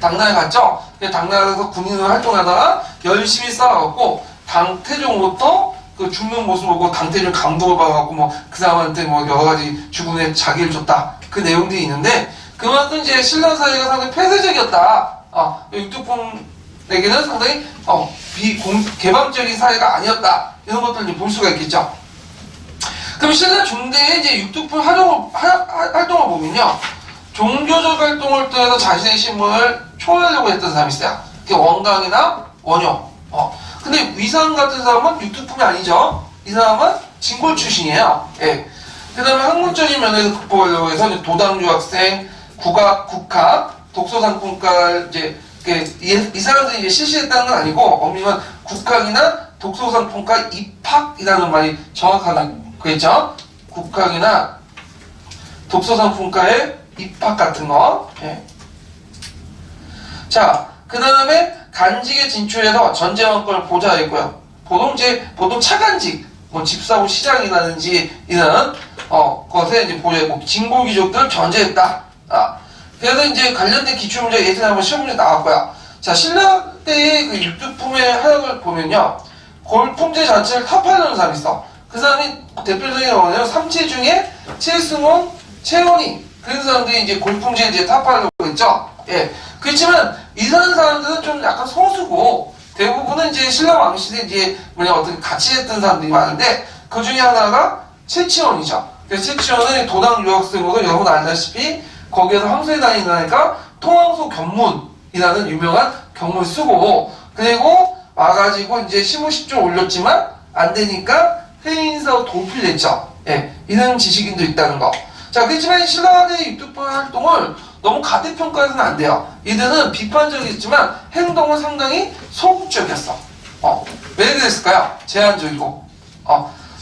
당나라에 갔죠. 당나라에서 군인으로 활동하다가 열심히 싸워갖고 당태종부터 그 죽는 모습 보고 당태종 감동을 받아갖고 뭐 그 사람한테 뭐 여러 가지 죽음의 자기를 줬다. 그 내용들이 있는데, 그만큼 이제 신라 사회가 상당히 폐쇄적이었다. 육두품에게는 상당히 개방적인 사회가 아니었다. 이런 것들을 이제 볼 수가 있겠죠. 그럼 신라 중대의 이제 육두품 활동을 보면요, 종교적 활동을 통해서 자신의 신분을 초월하려고 했던 사람이 있어요. 그게 원강이나 원효. 근데 위상 같은 사람은 육두품이 아니죠. 이 사람은 진골 출신이에요. 예. 그 다음에 학문적인 면에서 극복하려고 해서 도당주 학생, 국학, 독서상품과 이제 이 사람들이 이제 실시했다는 건 아니고, 엄밀한 국학이나 독서상품과 입학이라는 말이 정확하겠죠. 국학이나 독서상품과의 입학 같은 거. 예. 자, 그 다음에 간직에 진출해서 전제왕권을 보좌했고요. 보통 차간직, 뭐 집사고 시장이라든지 이런 것에 이제 보좌했고, 진골귀족들을 견제했다. 그래서 이제 관련된 기출문제 예전에 한번 시험문제 나왔고요. 자, 신라 때의 그 육두품의 하역을 보면요, 골품제 자체를 타파하는 사람이 있어. 그 사람이 대표적인 뭐냐면 삼체 중에 최승원, 최원희, 그런 사람들이 이제 골품제 이제 타파하려고 했죠. 예. 그렇지만 이런 사람들은 좀 약간 소수고, 대부분은 이제 신라 왕실에 이제 어떤 같이 했던 사람들이 많은데, 그 중에 하나가 최치원이죠. 그래서 최치원은 도당 유학생으로 여러분 알다시피 거기에서 황소에 다니니까 통황소 견문이라는 유명한 경문을 쓰고, 그리고 와가지고 이제 시무십조 올렸지만 안 되니까 해인사로 도피했죠. 예, 이런 지식인도 있다는 거. 자, 그렇지만 신라의 육두품 활동을 너무 가대평가해서는 안 돼요. 이들은 비판적이지만 행동은 상당히 소극적이었어. 왜 그랬을까요? 제한적이고.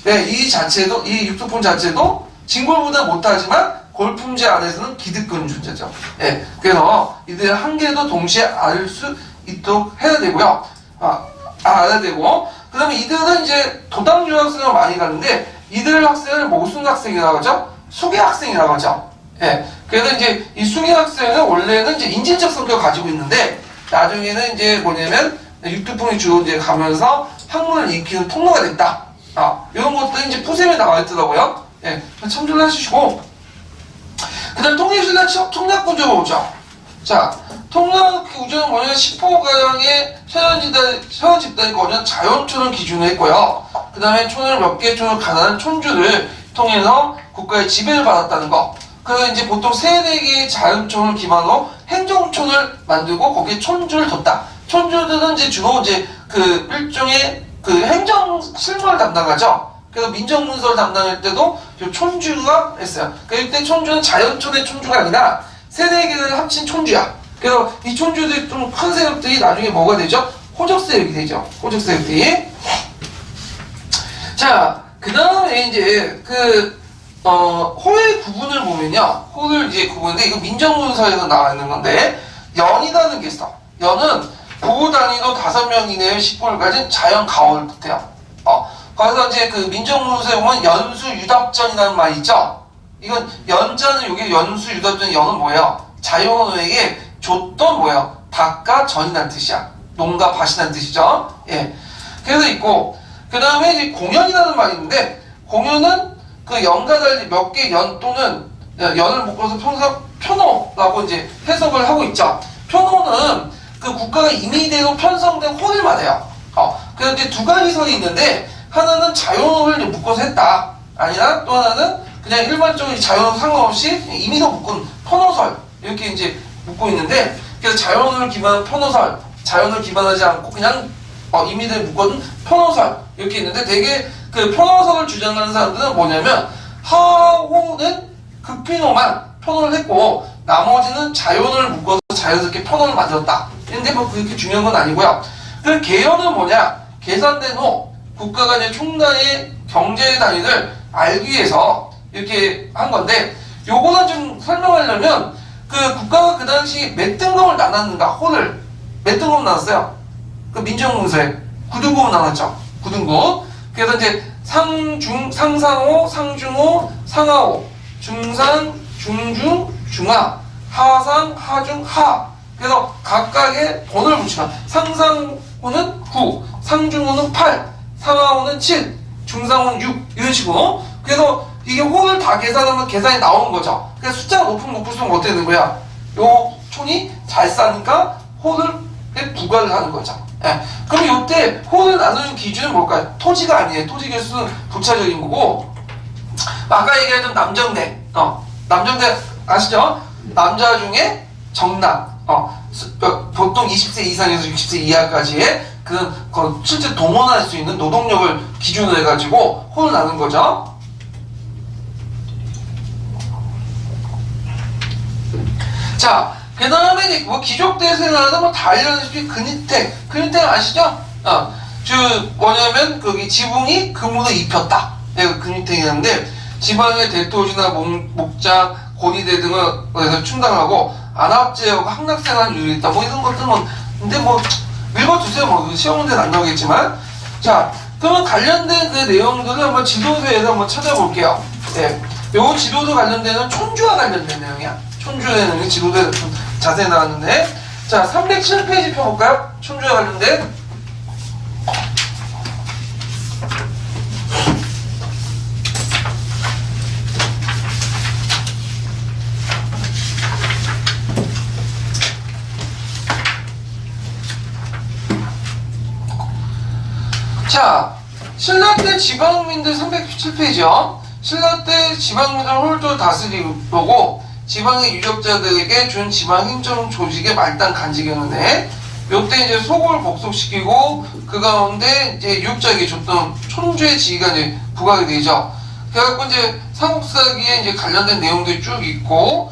네, 이 육두품 자체도 진골보다 못하지만 골품제 안에서는 기득권 존재죠. 예, 그래서 이들의 한계도 동시에 알 수 있도록 해야 되고요. 알아야 되고, 그 다음에 이들은 이제 도당 유학생을 많이 가는데, 이들 학생을 무슨 학생이라고 하죠? 수계 학생이라고 하죠. 예, 그래서 이제 이 수계 학생은 원래는 이제 인진적 성격을 가지고 있는데, 나중에는 이제 뭐냐면 육두품이 주로 이제 가면서 학문을 익히는 통로가 됐다. 이런 것들이 이제 포셈에 나와 있더라고요. 예, 참조를 해주시고, 그 다음 통일신라 통략구조 보죠. 자, 통략구조는 뭐냐면 10호가량의 서현 집단이 거는 자연촌을 기준으로 했고요. 그 다음에 촌을 몇 개 촌을 가난한 촌주를 통해서 국가의 지배를 받았다는 거. 그 그래서 이제 보통 3-4개의 자연촌을 기반으로 행정촌을 만들고 거기에 촌주를 뒀다. 촌주들은 이제 주로 이제 그 일종의 그 행정 실무를 담당하죠. 그래서 민정문서를 담당할 때도 촌주가 했어요. 그러니까 이때 촌주는 자연촌의 촌주가 아니라 3-4개를 합친 촌주야. 그래서 이 촌주들이 좀 큰 세력들이 나중에 뭐가 되죠? 호적 세력이 되죠. 호적 세력들이. 자, 그 다음에 이제 호의 구분을 보면요. 호를 이제 구분인데 이거 민정문서에서 나와 있는 건데 연이라는 게 있어. 연은 부부 단위로 5명 이내의 식구를 가진 자연 가오를 뜻해요. 거기서 이제 그 민정문서에 보면 연수유답전이라는 말이 있죠. 이건 연자는 여기 연수유답전 연은 뭐예요? 자연호에게 줬던 뭐예요? 닭과 전이라는 뜻이야. 농과 밭이라는 뜻이죠. 예. 그래서 있고 그 다음에 이제 공연이라는 말이 있는데 공연은 그 연과 달리 몇 개 연 또는 연을 묶어서 평상 표노라고 이제 해석을 하고 있죠. 표노는 그 국가가 임의대로 편성된 호를 말해요. 그래서 이제 2가지 설이 있는데 하나는 자연호를 묶어서 했다. 아니라 또 하나는 그냥 일반적인 자연호 상관없이 임의로 묶은 편호설 이렇게 이제 묶고 있는데 그래서 자연호를 기반한 편호설, 자연을 기반하지 않고 그냥 임의대로 묶은 편호설 이렇게 있는데 되게 그 편호설을 주장하는 사람들은 뭐냐면 하호는 극피노만 편호를 했고 나머지는 자연을 묶어서 자연스럽게 편호를 만들었다. 근데 뭐 그렇게 중요한 건 아니고요. 그 개연은 뭐냐? 계산된 호 국가가 이제 총나의 경제 단위를 알기 위해서 이렇게 한 건데 요거는 좀 설명하려면 그 국가가 그 당시 몇 등급을 나눴는가 호를 몇 등급 나눴어요? 그 민정문서에 9등급을 나눴죠. 9등급. 그래서 이제 상상호, 상중호, 상하호, 중상, 중중, 중하, 하상, 하중, 하. 그래서 각각의 번호를 붙이면 상상호는 9, 상중호는 8, 상하호는 7, 중상호는 6 이런 식으로. 그래서 이게 호를 다 계산하면 계산이 나오는 거죠. 그래서 숫자가 높을수록 어떻게 되는 거야? 요 촌이 잘 싸니까 호를 부과를 하는 거죠. 예. 그럼 이때 호를 나누는 기준은 뭘까요? 토지가 아니에요. 토지 개수는 부차적인 거고 아까 얘기했던 남정대 남정대 아시죠? 남자 중에 정남 보통 20세 이상에서 60세 이하까지의 그 실제 동원할 수 있는 노동력을 기준으로 해가지고 호를 나눈 거죠. 자, 그 다음에 이제 뭐 귀족대세나는 뭐 다 알려주신 근위택. 근위택 아시죠? 뭐냐면 거기 지붕이 금으로 입혔다. 내가 근위택이었는데 지방의 대토지나 목장, 고리대 등을 해서 충당하고 안압제하고 함락생활 유리 있다. 뭐 이런 것들은 근데 뭐 읽어주세요. 뭐 시험 문제는 안 나오겠지만. 자, 그러면 관련된 그 내용들을 한번 지도서에서 한번 찾아볼게요. 네. 요 지도서 관련되는 촌주와 관련된 내용이야. 촌주의 내용이 지도서에 좀 자세히 나왔는데. 자, 307페이지 펴볼까요? 촌주와 관련된. 자, 신라 때 지방민들 317페이지요. 신라 때 지방민들 홀조를 다스리고 지방의 유적자들에게 준 지방 행정 조직의 말단 간직이었는데 요때 이제 속을 복속시키고 그 가운데 이제 유적자에게 줬던 촌주의 지위가 이제 부과가 되죠. 그래갖고 이제 삼국사기에 이제 관련된 내용들이 쭉 있고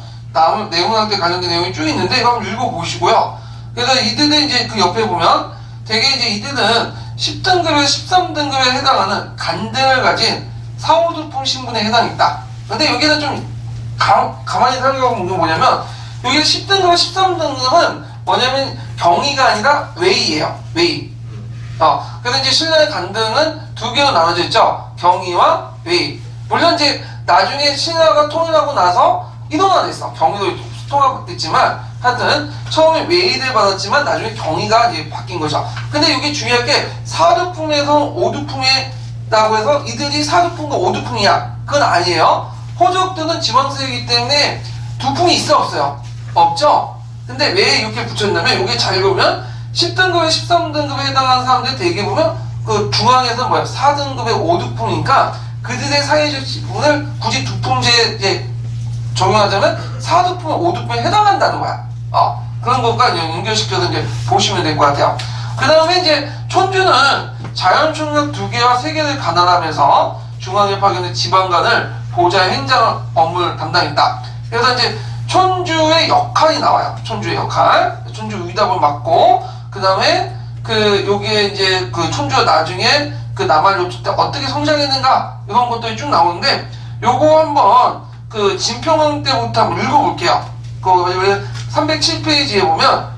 내문학때 관련된 내용이 쭉 있는데 이거 한번 읽어보시고요. 그래서 이들은 이제 그 옆에 보면 되게 이제 이들은 10등급에서 13등급에 해당하는 간등을 가진 사오두품 신분에 해당했다. 근데 여기는 좀 가만히 살펴보면 뭐냐면 여기 10등급, 13등급은 뭐냐면 경위가 아니라 외이에요. 외이. 그래서 이제 신라의 간등은 두 개로 나눠져 있죠. 경위와 외이. 물론 이제 나중에 신라가 통일하고 나서 이동화됐어. 경위도 통합됐지만 하여튼 처음에 외이를 받았지만 나중에 경위가 이제 바뀐 거죠. 근데 여기 중요한 게 사두품에서 오두품이라고 해서 이들이 사두품과 오두품이야. 그건 아니에요. 호족들은 지방세이기 때문에 두품이 있어 없어요? 없죠? 근데 왜 이렇게 붙였냐면 여기 잘 보면 10등급에 13등급에 해당하는 사람들 대개 보면 그 중앙에서 뭐야 4등급의 5두품이니까 그들의 사회적 지분을 굳이 두품제 적용하자면 사두품, 오두품에 해당한다는 거야. 그런 것과 연결시켜서 이제 보시면 될 것 같아요. 그 다음에 이제 촌주는 자연총력 2개와 3개를 관할하면서 중앙에 파견된 지방관을 보좌 행정 업무를 담당했다. 그래서 이제 촌주의 역할이 나와요. 촌주의 역할. 촌주 의답을 맡고, 그 다음에 여기에 이제 촌주가 나중에 남할 요청 때 어떻게 성장했는가, 이런 것들이 쭉 나오는데, 요거 한번 진평왕 때부터 한번 읽어볼게요. 307페이지에 보면,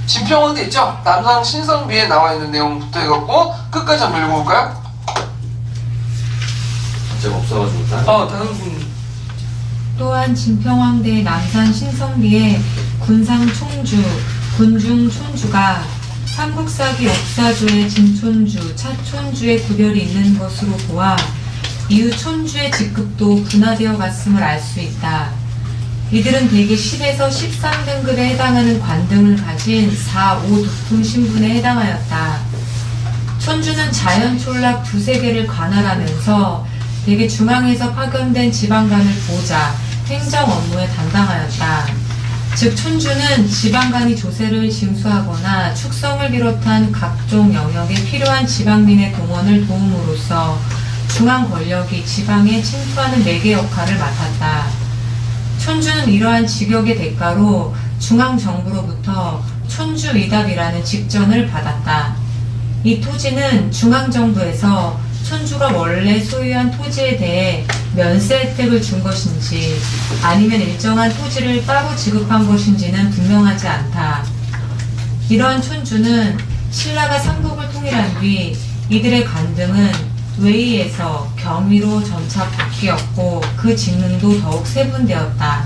진평왕 때 있죠? 남상 신성비에 나와 있는 내용부터 해갖고, 끝까지 한번 읽어볼까요?
제가 없어가지고
다른 분.
또한 진평왕대 남산 신성비의 군상 총주, 군중 촌주가 삼국사기 역사조의 진촌주, 차촌주의 구별이 있는 것으로 보아 이후 촌주의 직급도 분화되어 갔음을 알 수 있다. 이들은 대개 10에서 13등급에 해당하는 관등을 가진 4, 5 두품 신분에 해당하였다. 촌주는 자연촌락 2~3개를 관할하면서 대개 중앙에서 파견된 지방관을 보좌, 행정 업무에 담당하였다. 즉 촌주는 지방관이 조세를 징수하거나 축성을 비롯한 각종 영역에 필요한 지방민의 동원을 도움으로써 중앙 권력이 지방에 침투하는 매개 역할을 맡았다. 촌주는 이러한 직역의 대가로 중앙정부로부터 촌주의답이라는 직전을 받았다. 이 토지는 중앙정부에서 촌주가 원래 소유한 토지에 대해 면세 혜택을 준 것인지 아니면 일정한 토지를 따로 지급한 것인지는 분명하지 않다. 이러한 촌주는 신라가 삼국을 통일한 뒤 이들의 관등은 외의에서 경위로 점차 바뀌었고 그 직능도 더욱 세분되었다.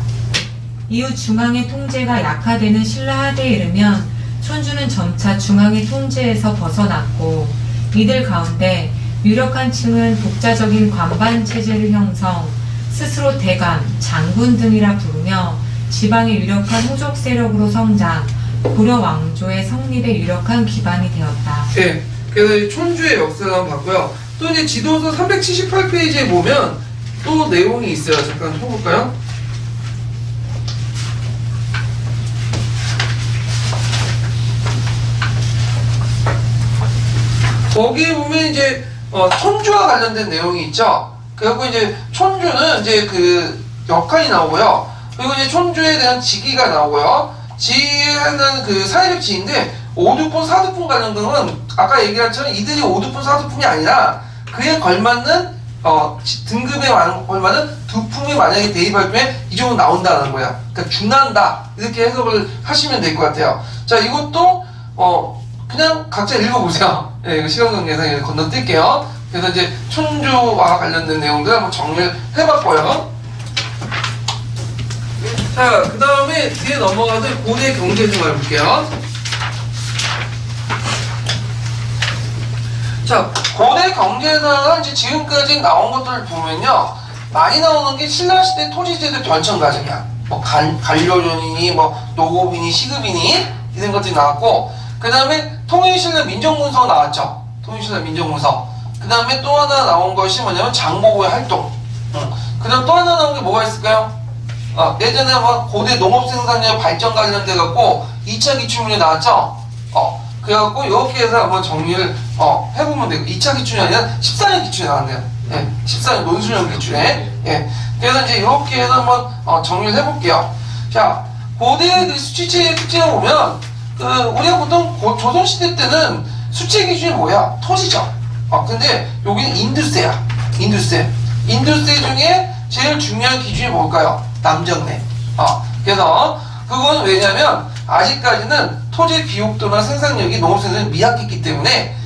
이후 중앙의 통제가 약화되는 신라 하대에 이르면 촌주는 점차 중앙의 통제에서 벗어났고 이들 가운데 유력한 층은 독자적인 관반 체제를 형성, 스스로 대감, 장군 등이라 부르며 지방의 유력한 호족 세력으로 성장, 고려 왕조의 성립에 유력한 기반이 되었다.
네, 그래서 촌주의 역사를 한번 봤고요. 또 이제 지도서 378페이지에 보면 또 내용이 있어요. 잠깐 쳐볼까요? 거기에 보면 이제 촌주와 관련된 내용이 있죠. 그리고 이제 촌주는 이제 역할이 나오고요. 그리고 이제 촌주에 대한 직위가 나오고요. 지위는 사회적 지위인데 5두품, 4두품 관련등은 아까 얘기한 것처럼 이들이 5두품, 4두품이 아니라 그에 걸맞는 등급에 걸맞는 두품이 만약에 대입할 경우에 이 정도 나온다는 거야. 그러니까 준한다 이렇게 해석을 하시면 될 것 같아요. 자, 이것도 그냥 각자 읽어보세요. 예, 이거 시간 관계상 건너뛸게요. 그래서 이제 촌주와 관련된 내용들 한번 정리를 해봤고요. 자, 그 다음에 뒤에 넘어가서 고대 경제 좀 해볼게요. 자, 고대 경제사가 이제 지금까지 나온 것들을 보면요, 많이 나오는 게 신라시대 토지제도 변천 과정이야. 관료전이니, 노고비니, 시급이니, 이런 것들이 나왔고, 그 다음에 통일신라 민정문서 나왔죠. 통일신라 민정문서. 그 다음에 또 하나 나온 것이 뭐냐면 장보고의 활동. 그 다음 또 하나 나온 게 뭐가 있을까요? 예전에 고대 농업생산력 발전 관련돼 갖고 2차 기출문제 나왔죠. 그래갖고 이렇게 해서 한번 정리를 해보면 되고 2차 기출이 아니라 14년 기출이 나왔네요. 예, 14년 논술형 기출에. 예, 그래서 이제 이렇게 해서 한번 정리를 해볼게요. 자, 고대 수치체의 특징을 보면 우리가 보통 조선시대 때는 수치 기준이 뭐야? 토지죠. 근데 여기는 인두세야. 인두세 중에 제일 중요한 기준이 뭘까요? 남정네. 그래서 그건 왜냐면 아직까지는 토지 비옥도나 생산력이 농업생산이 미약했기 때문에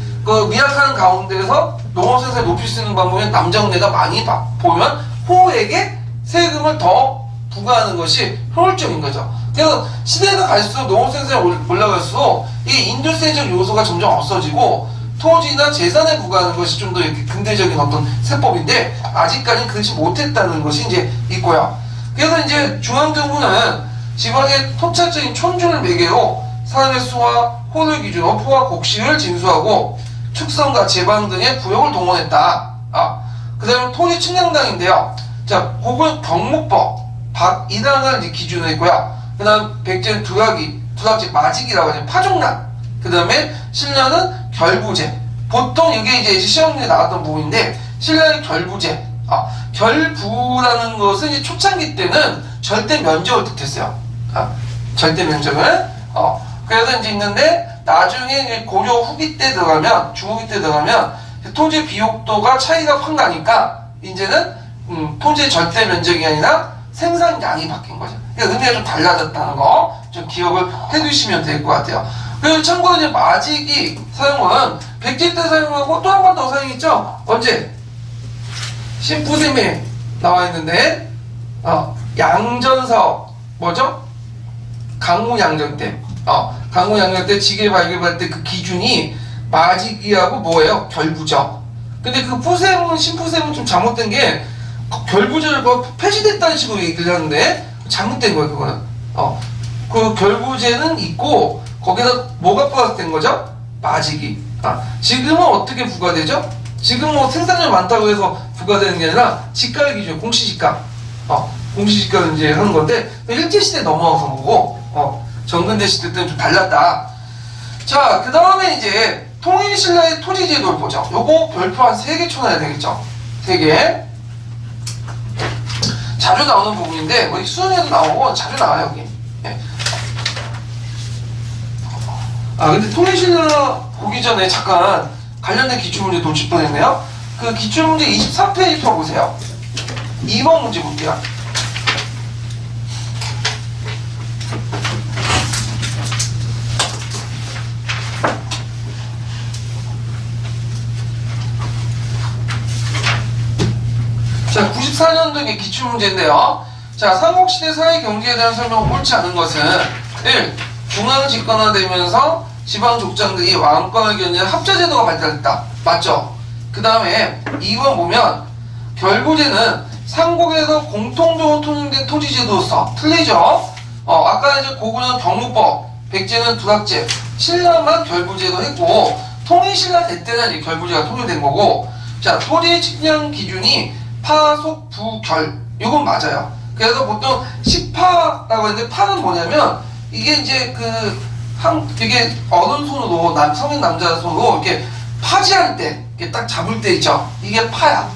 미약한 가운데서 농업생산을 높일 수 있는 방법은 남정네가 많이 보면 호에게 세금을 더 부과하는 것이 효율적인 거죠. 그래서 시대가 갈수록 농업생산이 올라갈수록 이 인두세적 요소가 점점 없어지고 토지나 재산에 부과하는 것이 좀 더 이렇게 근대적인 어떤 세법인데 아직까지는 그렇지 못했다는 것이 이제 있고요. 그래서 이제 중앙정부는 지방의 토착적인 촌주를 매개로 사람의 수와 혼을 기준으로 포와 곡식을 징수하고 축성과 제방 등의 부역을 동원했다. 그 다음에 토지 측량당인데요. 자, 그걸 경목법, 박이랑을 이제 기준으로 했고요. 그 다음 백제는 두락지 마직이라고 하죠. 파종란. 그 다음에 신라는 결부제. 보통 이게 이제 시험에 나왔던 부분인데, 신라의 결부제. 결부라는 것은 이제 초창기 때는 절대 면적을 뜻했어요. 절대 면적을. 그래서 이제 있는데, 나중에 이제 고려 후기 때 들어가면, 중후기 때 들어가면, 토지 비옥도가 차이가 확 나니까, 이제는, 토지의 절대 면적이 아니라 생산량이 바뀐 거죠. 그러니까 의미가 좀 달라졌다는 거, 좀 기억을 해두시면 될 것 같아요. 그리고 참고로 이제 마직이 사용은 백제 때 사용하고 또 한 번 더 사용했죠? 언제? 신부샘에 나와 있는데, 양전사업, 뭐죠? 강무양전 때. 강무양전 때 지게 발급할 때 그 기준이 마직이하고 뭐예요? 결부죠. 근데 그 신부샘은 좀 잘못된 게, 결부제를 폐지됐다는 식으로 얘기를 하는데, 잘못된 거예요, 그거는. 그 결부제는 있고, 거기다 뭐가 부과된 거죠? 마직이. 지금은 어떻게 부과되죠? 지금 뭐 생산량이 많다고 해서 부과되는 게 아니라 직가를 기준, 공시지가. 공시지가를 이제 하는 건데, 일제시대 넘어와서 보고, 정근대 시대 때는 좀 달랐다. 자, 그 다음에 이제 통일신라의 토지제도를 보죠. 요거 별표 한 3개 쳐놔야 되겠죠? 3개. 자주 나오는 부분인데, 뭐 수능에도 나오고 자주 나와요, 여기. 예. 근데 통일신라 보기 전에 잠깐 관련된 기출문제 놓칠 뻔했네요. 그 기출문제 23페이지 펴보세요. 2번 문제 볼게요. 자, 94년도의 기출문제인데요. 자, 삼국시대 사회 경제에 대한 설명은 옳지 않은 것은 1. 중앙 집권화되면서 지방 족장들이 왕권을 견디는 합자제도가 발달했다. 맞죠? 그 다음에 2번 보면 결부제는 삼국에서 공통적으로 통용된 토지제도로서 틀리죠? 아까 이제 고구려는 경무법, 백제는 두락제, 신라만 결부제도 했고 통일신라 때 때는 이제 결부제가 통용된 거고, 자, 토지 측량 기준이 파, 속, 부, 결. 이건 맞아요. 그래서 보통 10파라고 했는데, 파는 뭐냐면, 이게 이제 이게 어른 손으로, 성인 남자 손으로 이렇게 파지할 때, 이렇게 딱 잡을 때 있죠? 이게 파야.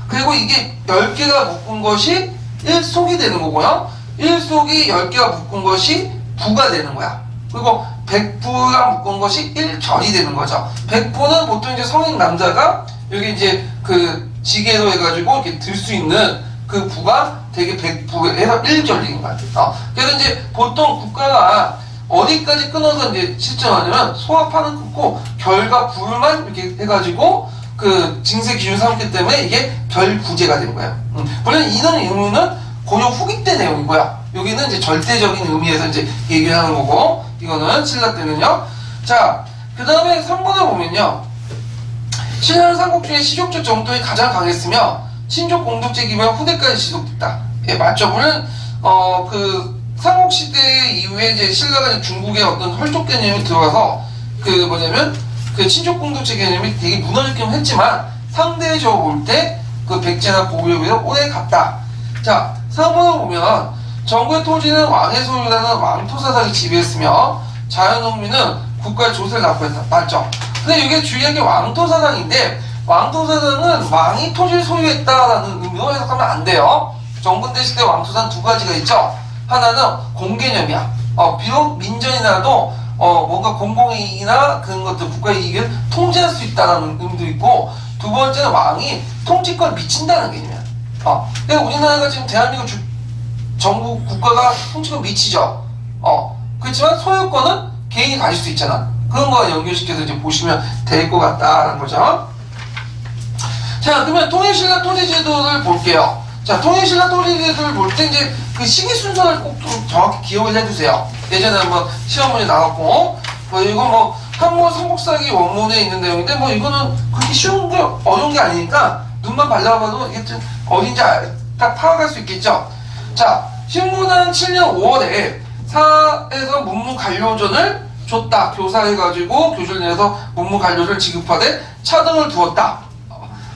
그리고 이게 10개가 묶은 것이 1속이 되는 거고요. 1속이 10개가 묶은 것이 부가 되는 거야. 그리고 100부가 묶은 것이 1결이 되는 거죠. 100부는 보통 이제 성인 남자가 여기 이제 지게로 해가지고 이렇게 들 수 있는 그 부가 되게 100부에서 1결인 거야. 그래서 이제 보통 국가가 어디까지 끊어서 이제 실정하냐면 소화파는 끊고 결과 부만 이렇게 해가지고 그 징세 기준 삼기 때문에 이게 결부제가 된 거예요. 물론 이런 의무는 고려 후기 때 내용이고요. 여기는 이제 절대적인 의미에서 이제 얘기를 하는 거고, 이거는 신라 때는요. 자, 그 다음에 3번을 보면요. 신라는 삼국 중에 시족적 정통이 가장 강했으며 친족 공덕제 기반 후대까지 지속됐다. 예, 맞죠. 물론 삼국시대 이후에 이제 신라가 이제 중국의 어떤 혈족 개념이 들어가서 친족 공덕제 개념이 되게 무너지긴 했지만 상대적으로 볼 때 그 백제나 고구려에 비해서 오래 갔다. 자, 4번을 보면 정부의 토지는 왕의 소유라는 왕토사상이 지배했으며 자연농민은 국가의 조세를 납부했다. 맞죠? 근데 이게 주의할 게 왕토사상인데, 왕토사상은 왕이 토지를 소유했다라는 의미로 해석하면 안 돼요. 정근대 시대 왕토사상 두 가지가 있죠. 하나는 공개념이야. 비록 민전이라도 뭔가 공공이익이나 그런 것들 국가의 이익을 통제할 수 있다는 의미도 있고, 두 번째는 왕이 통치권을 미친다는 개념이야. 그러니까 우리나라가 지금 대한민국 정부 국가가 통치권 미치죠. 그렇지만 소유권은 개인이 가질 수 있잖아. 그런 거와 연결시켜서 이제 보시면 될 것 같다라는 거죠. 자, 그러면 통일신라 토지제도를 볼게요. 자, 통일신라 토지제도를 볼 때 이제 그 시기 순서를 꼭 좀 정확히 기억을 해주세요. 예전에 한번 시험 문제 나왔고, 이거 한국 삼국사기 원문에 있는 내용인데, 이거는 그렇게 쉬운 게 어려운 게 아니니까 눈만 발라봐도 이게 좀 어딘지 딱 파악할 수 있겠죠. 자, 신문한 7년 5월에 사에서 문무관료전을 줬다. 교사해가지고 교실을 내서 문무관료를 지급하되 차등을 두었다.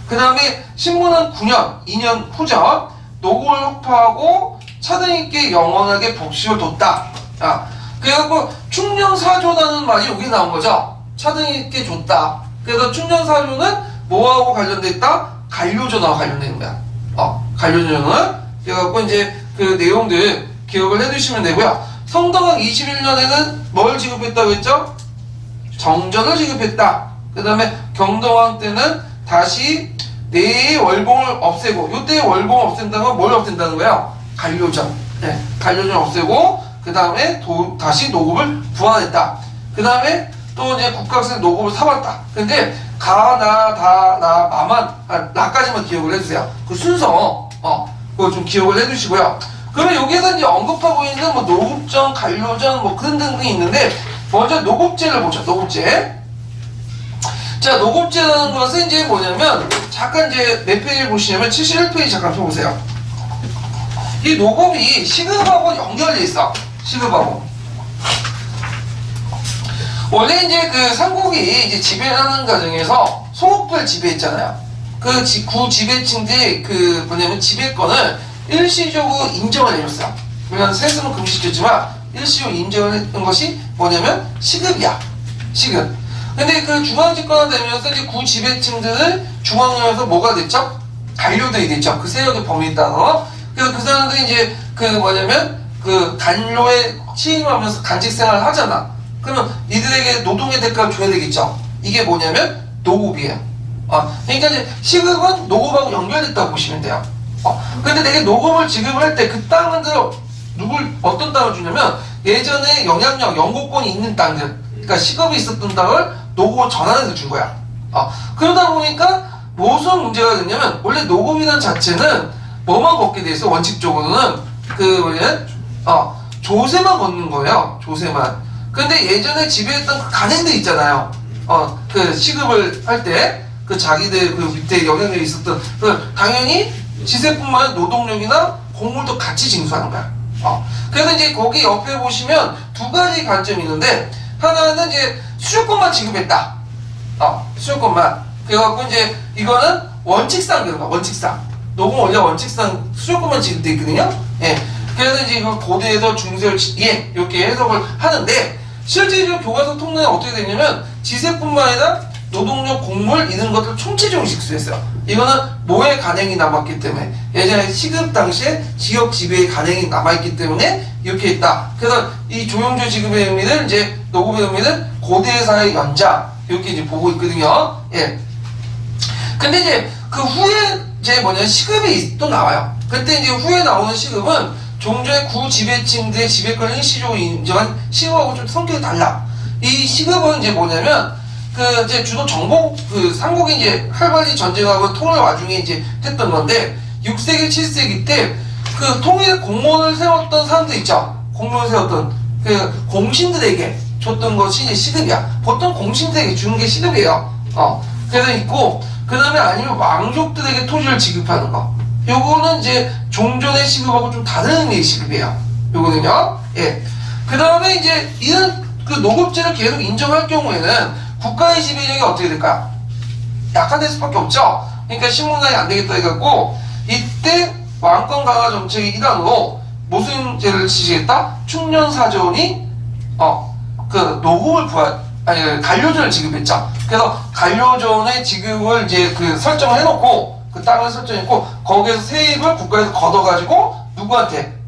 그 다음에 신문은 9년, 2년 후죠. 노골 혁파하고 차등있게 영원하게 복식을 뒀다. 그래갖고 충녕사조라는 말이 여기 나온 거죠. 차등있게 줬다. 그래서 충녕사조는 뭐하고 관련돼 있다? 간료전하고 관련된 거야. 간료전은 그래갖고 이제 그 내용들 기억을 해두시면 되고요. 성덕왕 21년에는 뭘 지급했다고 했죠? 정전을 지급했다. 그 다음에 경덕왕 때는 다시 내의 월봉을 없애고, 요때 월봉을 없앤다는 건 뭘 없앤다는 거예요? 간료전. 간료전 없애고, 그 다음에 다시 노급을 부활했다. 그 다음에 또 이제 국가학생 노급을 사봤다. 근데 가, 나, 다, 나, 마만, 나까지만 기억을 해주세요. 그 순서, 그거 좀 기억을 해주시고요. 그러면 여기에서 이제 언급하고 있는 뭐 노급전, 간료전, 뭐 등등이 있는데, 먼저 노급제를 보죠. 노급제. 자, 노급제라는 것은 이제 뭐냐면, 잠깐 이제 몇 페이지 보시냐면 71페이지 잠깐 펴보세요. 이 노급이 시급하고 연결돼 있어. 시급하고. 원래 이제 그 삼국이 이제 지배하는 과정에서 소급을 지배했잖아요. 그 구 지배층들이 그 뭐냐면 지배권을 일시적으로 인정을 해줬어요. 물론 세금은 금시켰지만 일시적으로 인정을 했던 것이 뭐냐면 시급이야. 시급. 근데 그 중앙집권화 되면서 이제 구 지배층들은 중앙에서 뭐가 됐죠? 간료들이 됐죠. 그 세력의 범위에 따라. 그래서 그 사람들이 이제 그 뭐냐면 그 간료에 취임하면서 간직 생활을 하잖아. 그러면 이들에게 노동의 대가를 줘야 되겠죠. 이게 뭐냐면 노급이에요. 그러니까 이제 시급은 노급하고 연결됐다고 보시면 돼요. 근데 내가 노급을 지급할 때 그 땅들 어떤 땅을 주냐면 예전에 영향력, 연고권이 있는 땅들, 그러니까 시급이 있었던 땅을 노급을 전환해서 준 거야. 그러다 보니까 무슨 문제가 됐냐면 원래 노급이라는 자체는 뭐만 걷게 돼 있어? 원칙적으로는 그 뭐냐면 조세만 걷는 거예요. 조세만. 근데 예전에 지배했던 그 간행들 있잖아요. 그 시급을 할 때 그 자기들 그 밑에 영향력이 있었던 그 당연히 지세뿐만 아니라 노동력이나 곡물도 같이 징수하는 거야. 그래서 이제 거기 옆에 보시면 두 가지 관점이 있는데 하나는 이제 수요권만 지급했다. 수요권만. 그래갖고 이제 이거는 원칙상 그런 거야. 원칙상. 노동 원래 원칙상 수요권만 지급돼 있거든요. 그래서 이제 이거 고대에서 중세를 이렇게 해석을 하는데 실제로 교과서 통론에 어떻게 되냐면 지세뿐만 아니라 노동력, 곡물 이런 것들 총체적으로 직수했어요. 이거는 노예 간행이 남았기 때문에 예전에 시급 당시에 지역 지배의 간행이 남아있기 때문에 이렇게 했다. 그래서 이 조용조 지급의 의미는 이제 노급의 의미는 고대사의 연자 이렇게 이제 보고 있거든요. 근데 이제 그 후에 이제 뭐냐 시급이 또 나와요. 그때 이제 후에 나오는 시급은 종전의 구 지배층들의 지배권을 일시적으로 인정한 시급하고 좀 성격이 달라. 이 시급은 이제 뭐냐면 그 이제 주로 정복 그 삼국이 이제 활발히 전쟁하고 통일 와중에 이제 했던 건데 6세기 7세기 때 그 통일 공무원을 세웠던 사람들 있죠. 공무원을 세웠던 그 공신들에게 줬던 것이 이제 시급이야. 보통 공신들에게 주는 게 시급이에요. 그래서 있고 그 다음에 아니면 왕족들에게 토지를 지급하는 거. 요거는 이제 종전의 시급하고 좀 다른 의미의 시급이에요. 요거는요. 그 다음에 이제 이런 그 노급제를 계속 인정할 경우에는 국가의 지배력이 어떻게 될까? 약화될 수밖에 없죠. 그러니까 신문상이 안 되겠다 해갖고 이때 왕권 강화 정책의 일환으로 무슨 제를 지시했다? 충녕사전이 그 노급을 간료전을 지급했죠. 그래서 간료전의 지급을 이제 그 설정을 해놓고 그 땅을 설정했고 거기에서 세입을 국가에서 걷어가지고 누구한테?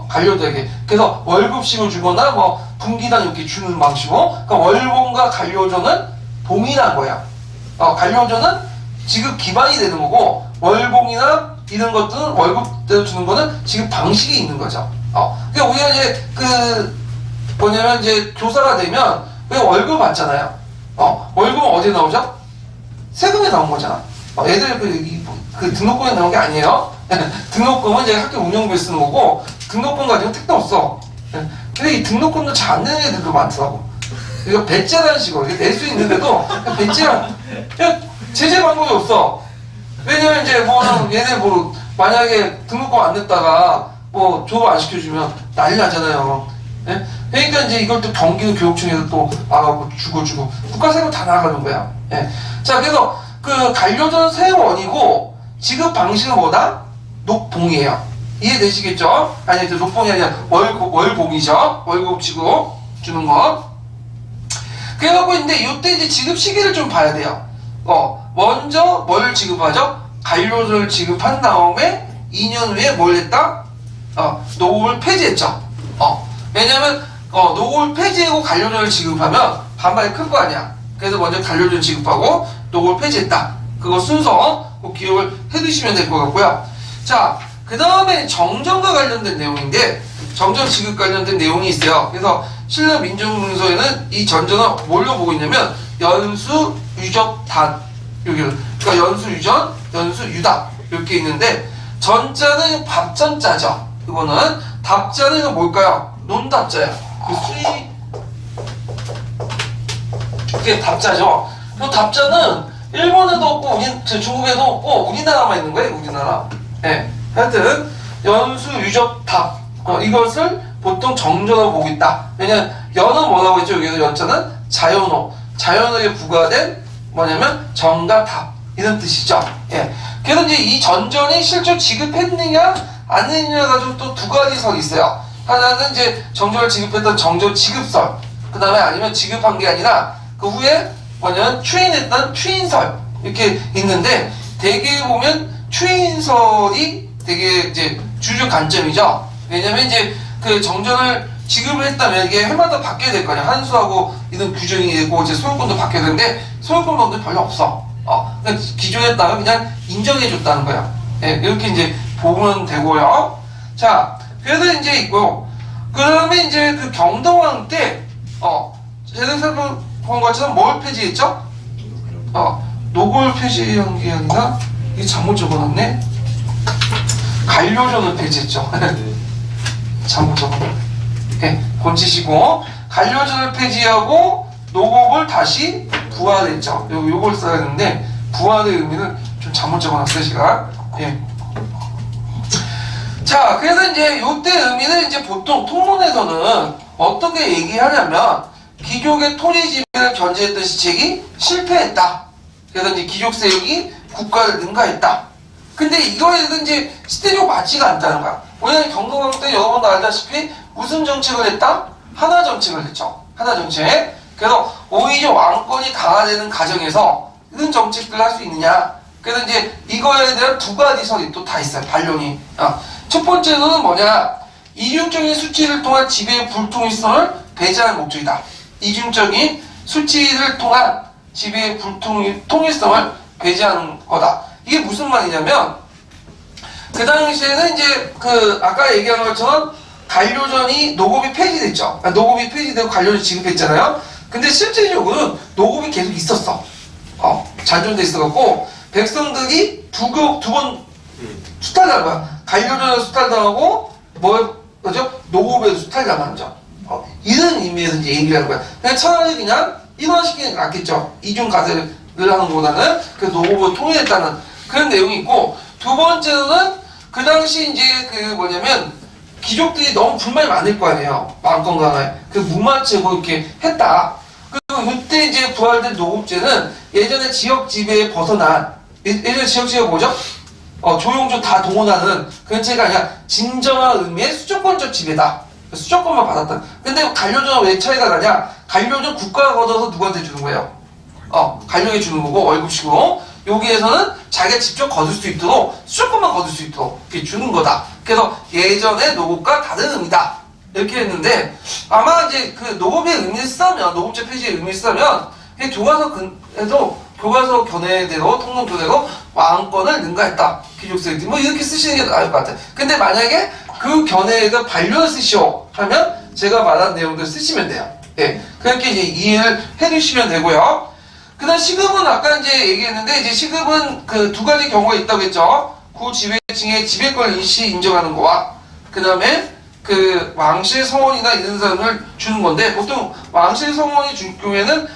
간료들에게. 그래서 월급식을 주거나 뭐 분기당 이렇게 주는 방식으로. 그러니까 월봉과 간료전은 동일한 거야. 간료전은 지급 기반이 되는 거고 월봉이나 이런 것들은 월급대로 주는 거는 지급 방식이 있는 거죠. 그러니까 우리가 이제 그 뭐냐면 이제 교사가 되면 왜 월급 받잖아요. 월급은 어디에 나오죠? 세금에 나온 거잖아. 애들 그 등록금에 나온 게 아니에요. 등록금은 이제 학교 운영비에 쓰는 거고 등록금 가지고 택도 없어. 근데 이 등록금도 잘 안 내는 애들도 많더라고. 이거 배째라는 식으로 낼 수 있는데도 배째야. 제재 방법이 없어. 왜냐면 이제 뭐 얘네 뭐 만약에 등록금 안 냈다가 뭐 조업 안 시켜주면 난리 나잖아요. 그러니까 이제 이걸 또 경기도 교육청에서 또 와갖고 주고 국가세금 다 나가는 거야. 자 그래서 그 간료전 세원이고 지급 방식은 뭐다? 녹봉이에요. 이해되시겠죠? 아니, 녹봉이 아니라 월봉이죠. 월급 지급 주는 거. 그래갖고 근데 이때 이제 지급 시기를 좀 봐야 돼요. 먼저 뭘 지급하죠? 관료를 지급한 다음에 2년 후에 뭘 했다? 노급을 폐지했죠. 왜냐면 노급을 폐지하고 관료를 지급하면 반발이 클 거 아니야. 그래서 먼저 관료를 지급하고 노급을 폐지했다. 그거 순서 꼭 기억을 해두시면 될 것 같고요. 자, 그 다음에 정전과 관련된 내용인데 정전 지급 관련된 내용이 있어요. 그래서 신라 민족문서에는 이 전전을 뭘로 보고 있냐면 연수, 유적, 단 여기를 그러니까 연수, 유전, 연수, 유답 이렇게 있는데 전자는 밥전자죠. 이거는 답자는 뭘까요? 논답자예요. 그 수이 그게 답자죠. 그 답자는 일본에도 없고 중국에도 없고 우리나라만 있는 거예요. 우리나라. 네. 하여튼 연수, 유적, 답 이것을 보통 정전으로 보고 있다. 왜냐면 연은 뭐라고 했죠? 여기서 연자는 자연어. 자연어에 부과된 뭐냐면 정과 답 이런 뜻이죠. 예. 그래서 이제 이 전전이 실제로 지급했느냐 안 했느냐 가지고 또 두 가지 설이 있어요. 하나는 이제 정전을 지급했던 정전 지급설. 그 다음에 아니면 지급한 게 아니라 그 후에 뭐냐면 추인했던 추인설 이렇게 있는데 대개 보면 추인설이 되게 이제 주요 관점이죠. 왜냐면 이제 그 정전을 지급을 했다면 이게 해마다 바뀌어야 될 거 아니야. 한수하고 이런 규정이 되고 이제 소유권도 바뀌어야 되는데 소유권도 별로 없어. 그러니까 기존에 따라 그냥 인정해줬다는 거야. 예, 이렇게 이제 보면 되고요. 자, 그래서 이제 있고요. 그 다음에 이제 그 경동왕 때, 제가 살펴본 것처럼 뭘 폐지했죠? 노골 폐지한 게 아니라, 이게 잘못 적어놨네? 관료전을 폐지했죠. 잘못 적어놨네. 네, 고치시고, 관료전을 폐지하고, 노곡을 다시 부활했죠. 요걸 써야 되는데, 부활의 의미는 좀 잘못 적어놨어요, 제가. 예. 자, 그래서 이제 요때 의미는 이제 보통 통론에서는 어떻게 얘기하냐면 귀족의 토리 지배를 견제했던 시책이 실패했다. 그래서 이제 귀족 세력이 국가를 능가했다. 근데 이거에 대해서 이제 시대적으로 맞지가 않다는 거야. 왜냐면 경동왕 때 여러분도 알다시피 무슨 정책을 했다? 하나 정책을 했죠. 하나 정책. 그래서 오히려 왕권이 강화되는 과정에서 이런 정책들을 할 수 있느냐. 그래서 이제 이거에 대한 두 가지 설이 또 다 있어요. 반론이. 첫 번째는 뭐냐? 이중적인 수치를 통한 지배의 불통일성을 배제하는 목적이다. 이중적인 수치를 통한 지배의 불통일성을 배제하는 거다. 이게 무슨 말이냐면 그 당시에는 이제 그 아까 얘기한 것처럼 관료전이 노급이 폐지됐죠. 노급이 폐지되고 관료를 지급했잖아요. 근데 실제적으로는 노급이 계속 있었어. 잔존돼 있어갖고 백성들이 두 번 수탈당한 거야. 관료전에 수탈당하고 뭐죠? 노급에도 수탈당하는 점. 이런 의미에서 이제 얘기를 하는 거야. 그냥 차라리 그냥 인화시키는 게 낫겠죠. 이중 가세를 하는 것보다는 그 노급을 통일했다는 그런 내용이 있고, 두 번째는 그 당시 이제 그 뭐냐면 귀족들이 너무 불만이 많을 거 아니에요. 왕권 강화에 그 무마치고 이렇게 했다. 그리고 이때 이제 부활된 노급제는 예전에 지역 지배에 벗어난 예전에 지역 지배가 뭐죠? 조용조 다 동원하는 그런 체가 아니라 진정한 의미의 수조권적 지배다. 수조권만 받았다. 근데 관료전은 왜 차이가 나냐? 관료전 국가가 걷어서 누구한테 주는 거예요? 관료에 주는 거고 월급치고 여기에서는 자기가 직접 거둘 수 있도록 수조권만 거둘 수 있도록 이렇게 주는 거다. 그래서 예전의 노급과 다른 의미다. 이렇게 했는데 아마 이제 그 노급의 의미를 쓰면 노급제 폐지의 의미를 쓰면 교과서에도 교과서 견해대로 통론 교대로 왕권을 능가했다. 귀족세력들이 뭐 이렇게 쓰시는 게 나을 것 같아요. 근데 만약에 그 견해에다 반려를 쓰시오 하면 제가 말한 내용들 쓰시면 돼요. 예, 그렇게 이제 이해를 해주시면 되고요. 그다음 시급은 아까 이제 얘기했는데 이제 시급은 그 두 가지 경우가 있다고 했죠. 구 지배층의 지배권을 일시 인정하는 거와 그 다음에 그 왕실 성원이나 이런 사람을 주는 건데 보통 왕실 성원이 줄 경우에는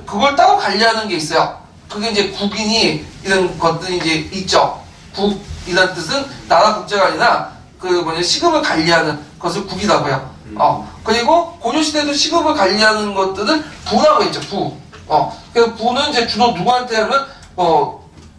그걸 따로 관리하는 게 있어요. 그게 이제 국인이 이런 것들이 이제 있죠. 국이라는 뜻은 나라 국제가 아니라 시급을 관리하는 것을 국이라고 해요. 그리고 고려시대도 시급을 관리하는 것들을 부라고 했죠. 부. 그래서 부는 이제 주로 누구한테 하면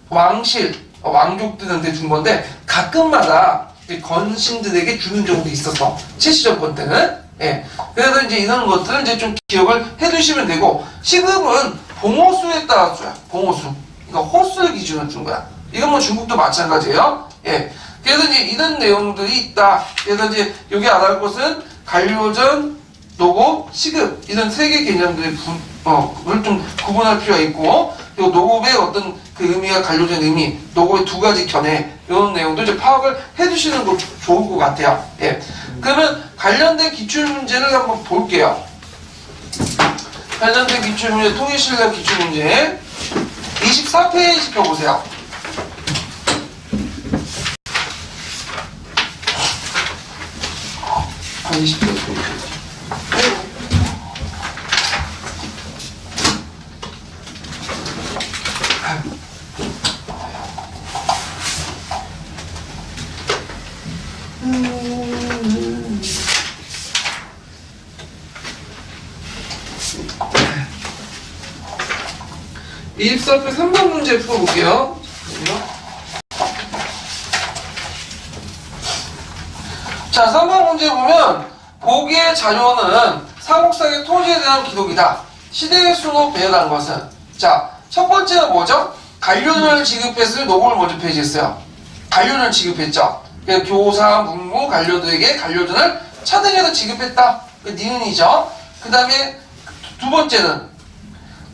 왕실, 왕족들한테 준 건데 가끔마다 건신들에게 주는 경우도 있었어. 칠시정권 때는. 예. 그래서 이제 이런 것들을 이제 좀 기억을 해두시면 되고, 시급은 봉호수에 따라 줘요. 봉호수. 그러니까 호수를 기준으로 준 거야. 이건 뭐 중국도 마찬가지예요. 예. 그래서 이제 이런 내용들이 있다. 그래서 이제 여기 알아볼 것은 간료전, 노급, 시급 이런 세 개 개념들을 좀 구분할 필요가 있고, 그리고 노급의 어떤 그 의미와 간료전 의미, 노급의 두 가지 견해 이런 내용도 이제 파악을 해주시는 거 좋을 것 같아요. 예. 그러면 관련된 기출 문제를 한번 볼게요. 관련된 기출 문제, 통일신뢰 기출 문제 24페이지 펴보세요. 한 20페이지. 24표 3번 문제 풀어볼게요. 자, 3번 문제 보면 보기의 자료는 사국상의 토지에 대한 기록이다. 시대의 수로 배열한 것은, 자, 첫 번째는 뭐죠? 간료를 지급했을 노고를 먼저 폐지했어요. 간료를 지급했죠. 그래서 교사, 문무, 간료들에게 간료전을 차등해서 지급했다. 그 니은이죠. 그 다음에 두 번째는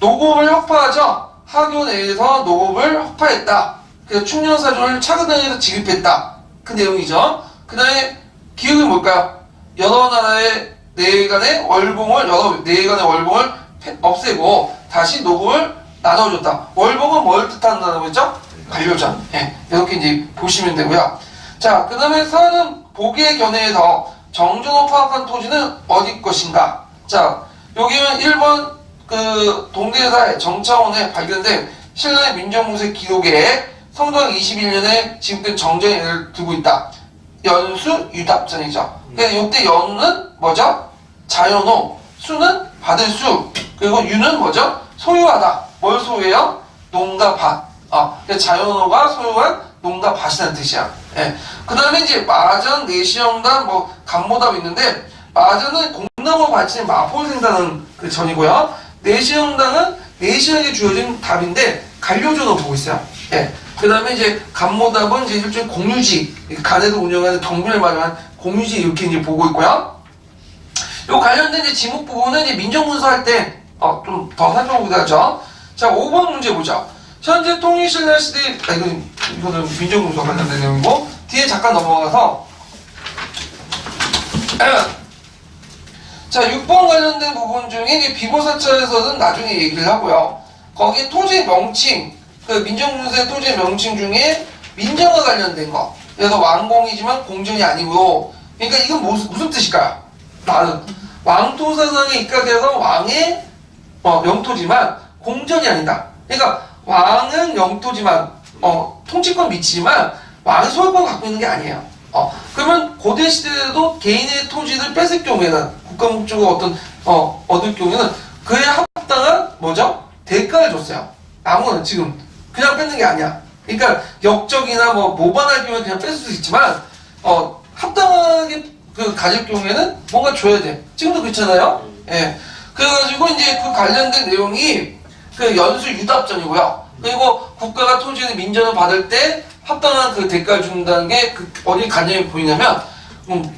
노급을 혁파하죠. 하교 내에서 노급을 혁파했다. 그래서 충년사조를 차등해서 지급했다. 그 내용이죠. 그 다음에 기억이 뭘까요? 여러 나라의 내간의 월봉을 없애고 다시 노급을 나눠줬다. 월봉은 뭘 뜻한다고 했죠? 간료전. 예, 이렇게 이제 보시면 되고요. 자, 그 다음에 사는 보기의 견해에서 정조로 파악한 토지는 어디 것인가? 자, 여기는 1번 그 동대사의 정차원에 발견된 신라의 민정무새 기록에 성도왕 21년에 지급된 정전을 두고 있다. 연수 유답전이죠. 그래서 이때 연은 뭐죠? 자연호, 수는 받을 수, 그리고 유는 뭐죠? 소유하다. 뭘 소유해요? 농가 밭. 그래서 자연호가 소유한 농가 밭이라는 뜻이야. 예. 그 다음에 이제 마전, 내시영단, 뭐 간모답 있는데, 마전은 공나무 밭인 마포를 생산하는 그 전이고요. 내시영단은 내시영에 주어진 답인데 간료전으로 보고 있어요. 예. 그 다음에 이제 간모답은 이제 일종의 공유지, 간에서 운영하는 경비를 마련한 공유지 이렇게 이제 보고 있고요. 요 관련된 이제 지목 부분은 이제 민정문서 할 때 좀 더 살펴보기로 하죠. 자, 5번 문제 보죠. 현재 통일신라 시대, 이거는 민정문서 관련된 내용이고, 뒤에 잠깐 넘어가서, 자, 6번 관련된 부분 중에 이제 비보사찰에서는 나중에 얘기를 하고요. 거기 토지 명칭, 그 민정문서의 토지 명칭 중에 민정과 관련된 거. 그래서 왕공이지만 공정이 아니고, 그러니까 이건 무슨 뜻일까요? 나는 왕토사상에 입각해서 왕의 영토지만 공정이 아니다. 그러니까 왕은 영토지만 통치권 미치지만 왕의 소유권 갖고 있는 게 아니에요. 그러면 고대 시대에도 개인의 토지를 뺏을 경우에는 국가 목적을 얻을 경우에는 그에 합당한 뭐죠? 대가를 줬어요. 왕은 지금 그냥 뺏는 게 아니야. 그러니까 역적이나 뭐 모반할 경우에 그냥 뺏을 수 있지만 합당하게 그 가질 경우에는 뭔가 줘야 돼. 지금도 그렇잖아요. 예. 그래가지고 이제 그 관련된 내용이 그 연수 유답전이고요. 그리고 국가가 토지의 민전을 받을 때 합당한 그 대가를 준다는 게 그 어디 관념이 보이냐면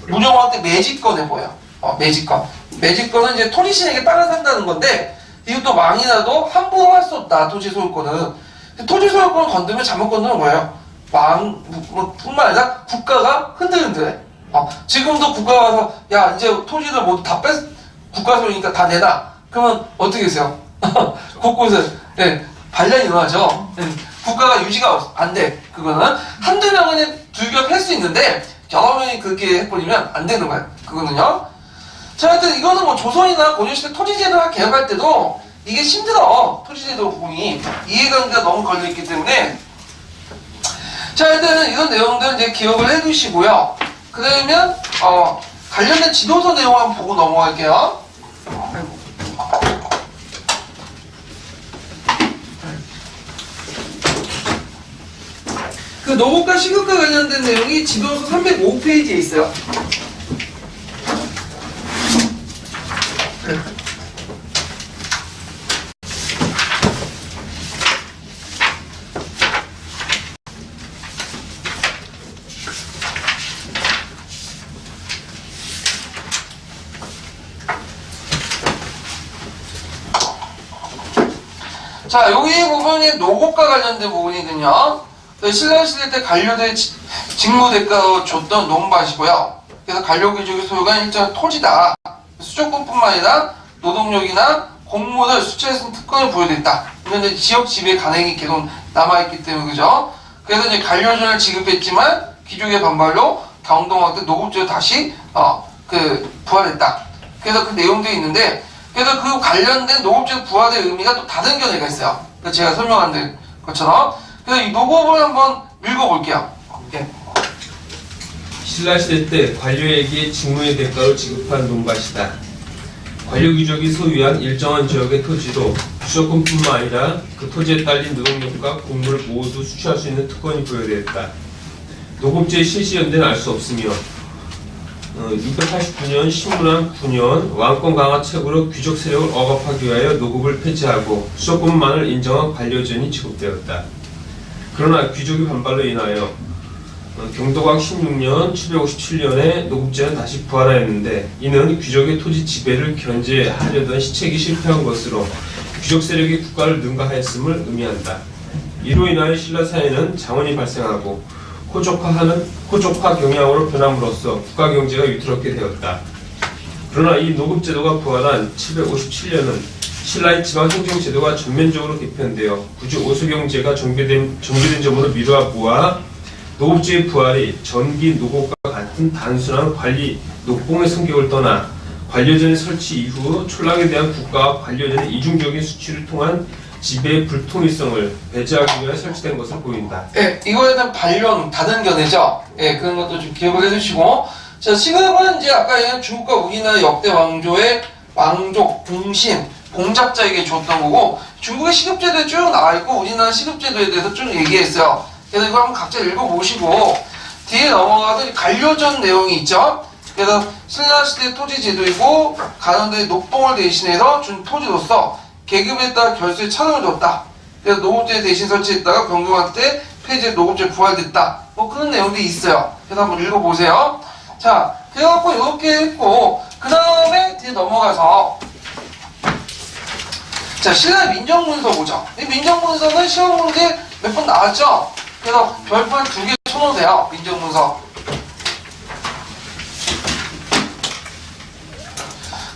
무정왕 때 매직권에 보여요. 매직권. 매직권은 이제 토지신에게 땅을 산다는 건데 이것도 왕이라도 함부로 할 수 없다. 토지 소유권은. 토지 소유권을 건드면 잘못 건드는 거예요. 뿐만 아니라 국가가 흔들흔들해. 지금도 국가가 와서 야 이제 토지를 모두 다 국가 소유니까 다 내놔. 그러면 어떻게 했어요? 곳곳에 반란이 일어나죠. 국가가 유지가 안 돼. 그거는 한두 명은 불교할 수 있는데 여러 명이 그렇게 해버리면 안 되는 거야. 그거는요. 자, 하여튼 이거는 뭐 조선이나 고려시대 토지제도를 개혁할 때도 이게 힘들어. 토지제도 부분이 이해관계가 너무 걸려있기 때문에. 자, 하여튼 이런 내용들 이제 기억을 해두시고요. 그러면 관련된 지도서 내용 한번 보고 넘어갈게요. 그 노고가 시급과 관련된 내용이 지도서 305페이지에 있어요. 자, 여기 부분이 노고과 관련된 부분이거든요. 신라시대 때 관료대 직무대가로 줬던 논밭이고요. 그래서 관료귀족의 소유가 일정한 토지다. 수조권뿐만 아니라 노동력이나 공무를 수차례 특권을 부여됐다. 이건 이제 지역 지배 간행이 계속 남아있기 때문에 그죠? 그래서 이제 관료전을 지급했지만 귀족의 반발로 경동학 때 노급제로 다시 부활했다. 그래서 그 내용도 있는데 그래서 그 관련된 노급제 부활의 의미가 또 다른 견해가 있어요. 그래서 제가 설명한 것처럼. 그래서 이 노급을 한번 읽어볼게요. 예.
신라시대 때 관료에게 직무의 대가로 지급한 논밭이다. 관료귀족이 소유한 일정한 지역의 토지로 주거권뿐만 아니라 그 토지에 딸린 노동력과 공무를 모두 수취할 수 있는 특권이 부여되었다. 노급제의 실시 연대는 알 수 없으며 689년 신문한 9년 왕권 강화 책으로 귀족 세력을 억압하기 위하여 노급을 폐지하고 수조권만을 인정한 관료전이 지급되었다. 그러나 귀족의 반발로 인하여 경도각 16년 757년에 노급제는 다시 부활하였는데 이는 귀족의 토지 지배를 견제하려던 시책이 실패한 것으로 귀족 세력이 국가를 능가하였음을 의미한다. 이로 인하여 신라 사회는 장원이 발생하고 호족화 경향으로 변함으로써 국가 경제가 위태롭게 되었다. 그러나 이 노급제도가 부활한 757년은 신라의 지방행정제도가 전면적으로 개편되어 굳이 오수경제가 정비된 점으로 미루어보아 노급제의 부활이 전기 노고과 같은 단순한 관리 녹봉의 성격을 떠나 관료전의 설치 이후 촌락에 대한 국가와 관료전의 이중적인 수치를 통한 지배의 불통일성을 배제하기 위해 설치된 것으로 보인다.
예, 이거에 대한 반론, 다른 견해죠. 예, 그런 것도 좀 기억을 해주시고. 자, 지금은 이제 아까 얘기한 중국과 우리나라 역대 왕조의 왕족, 공신, 공작자에게 줬던 거고, 중국의 시급제도에 쭉 나와있고, 우리나라 시급제도에 대해서 쭉 얘기했어요. 그래서 이거 한번 각자 읽어보시고, 뒤에 넘어가서 관료전 내용이 있죠. 그래서 신라시대 토지제도이고, 가운데 녹봉을 대신해서 준 토지로서 계급에 따라 결수에 차등을 줬다. 그래서 노급제 대신 설치했다가 병경할 때 폐지해 노급제 부활됐다. 뭐 그런 내용들이 있어요. 그래서 한번 읽어보세요. 자, 그래갖고 이렇게 했고, 그 다음에 뒤에 넘어가서, 자, 신라 민정문서 보죠. 이 민정문서는 시험 문제 몇 번 나왔죠? 그래서 별판 2개 쳐놓으세요. 민정문서.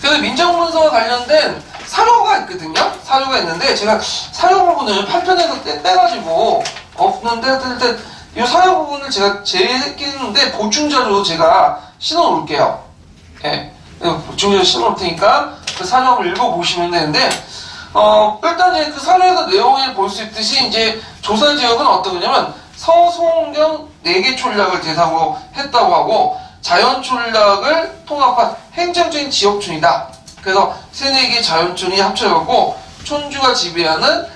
그래서 민정문서와 관련된 사료가 있거든요. 사료가 있는데 제가 사료 부분을 8편에서 빼가지고 없는데 일단 이 사료 부분을 제가 제끼는데 보충자료 제가 신어 놓을게요. 예, 보충자료 신어 놓을 테니까 그 사료 한번 읽어보시면 되는데 일단 이제 그 사료에서 내용을 볼 수 있듯이 이제 조사 지역은 어떤 거냐면 서송경 4개 촌락을 대상으로 했다고 하고 자연 촌락을 통합한 행정적인 지역촌이다. 그래서 3-4개 자연촌이 합쳐졌고 촌주가 지배하는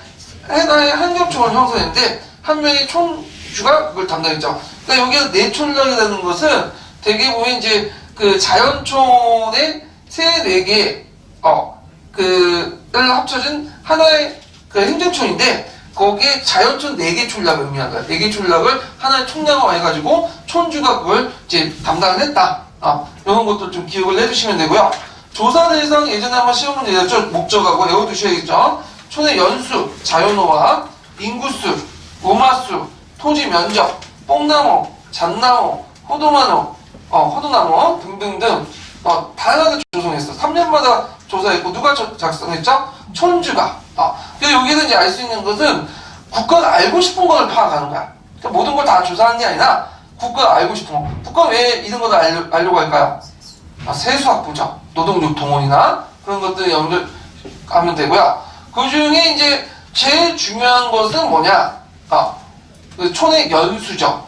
하나의 한겹촌을 형성했는데 한 명의 촌주가 그걸 담당했죠. 그러니까 여기서 4촌락이라는 것은 대개 보면 이제 그 자연촌의 3-4개 를 합쳐진 하나의 그 행정촌인데 거기에 자연촌 4개 촌락을 의미한 거야. 4개 촌락을 하나의 총량화 해가지고 촌주가 그걸 이제 담당을 했다. 이런 것도 좀 기억을 해주시면 되고요. 조사 대상 예전에 한번 시험 문제 내렸죠. 목적하고 외워두셔야겠죠. 촌의 연수, 자연호화, 인구수, 우마수, 토지 면적, 뽕나무, 잣나무, 호두나무 등등등 다양하게 조성했어. 3년마다 조사했고 누가 작성했죠? 촌주가. 그래서 여기서 이제 알 수 있는 것은 국가가 알고 싶은 걸 파악하는 거야. 그러니까 모든 걸 다 조사하는 게 아니라 국가가 알고 싶은 거. 국가가 왜 이런 걸 알려고 할까요? 세수학부죠. 노동력 동원이나 그런 것들 연결하면 되고요. 그 중에 이제 제일 중요한 것은 뭐냐? 그 촌의 연수죠.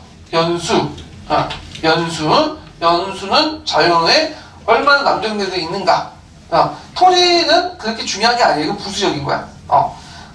연수는 자연에 얼마나 남정되어 있는가. 토지는 그렇게 중요한 게 아니에요. 이거 부수적인 거야.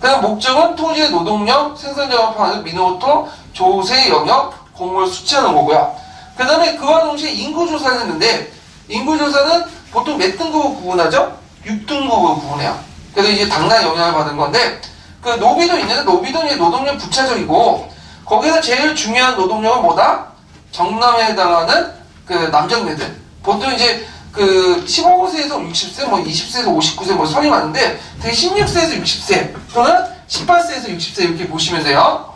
그다음 목적은 토지의 노동력, 생산자원 방안을 민호토 조세 영역 공무를 수치하는 거고요. 그 다음에 그와 동시에 인구조사를 했는데, 인구조사는 보통 몇 등급으로 구분하죠? 6등급으로 구분해요. 그래서 이제 당락 영향을 받은 건데, 그 노비도 있는데, 노비도 이제 노동력 부차적이고, 거기서 제일 중요한 노동력은 뭐다? 정남에 해당하는 그 남정네들. 보통 이제 그 15세에서 60세, 뭐 20세에서 59세 뭐 선이 많은데, 되게 16세에서 60세, 또는 18세에서 60세 이렇게 보시면 돼요.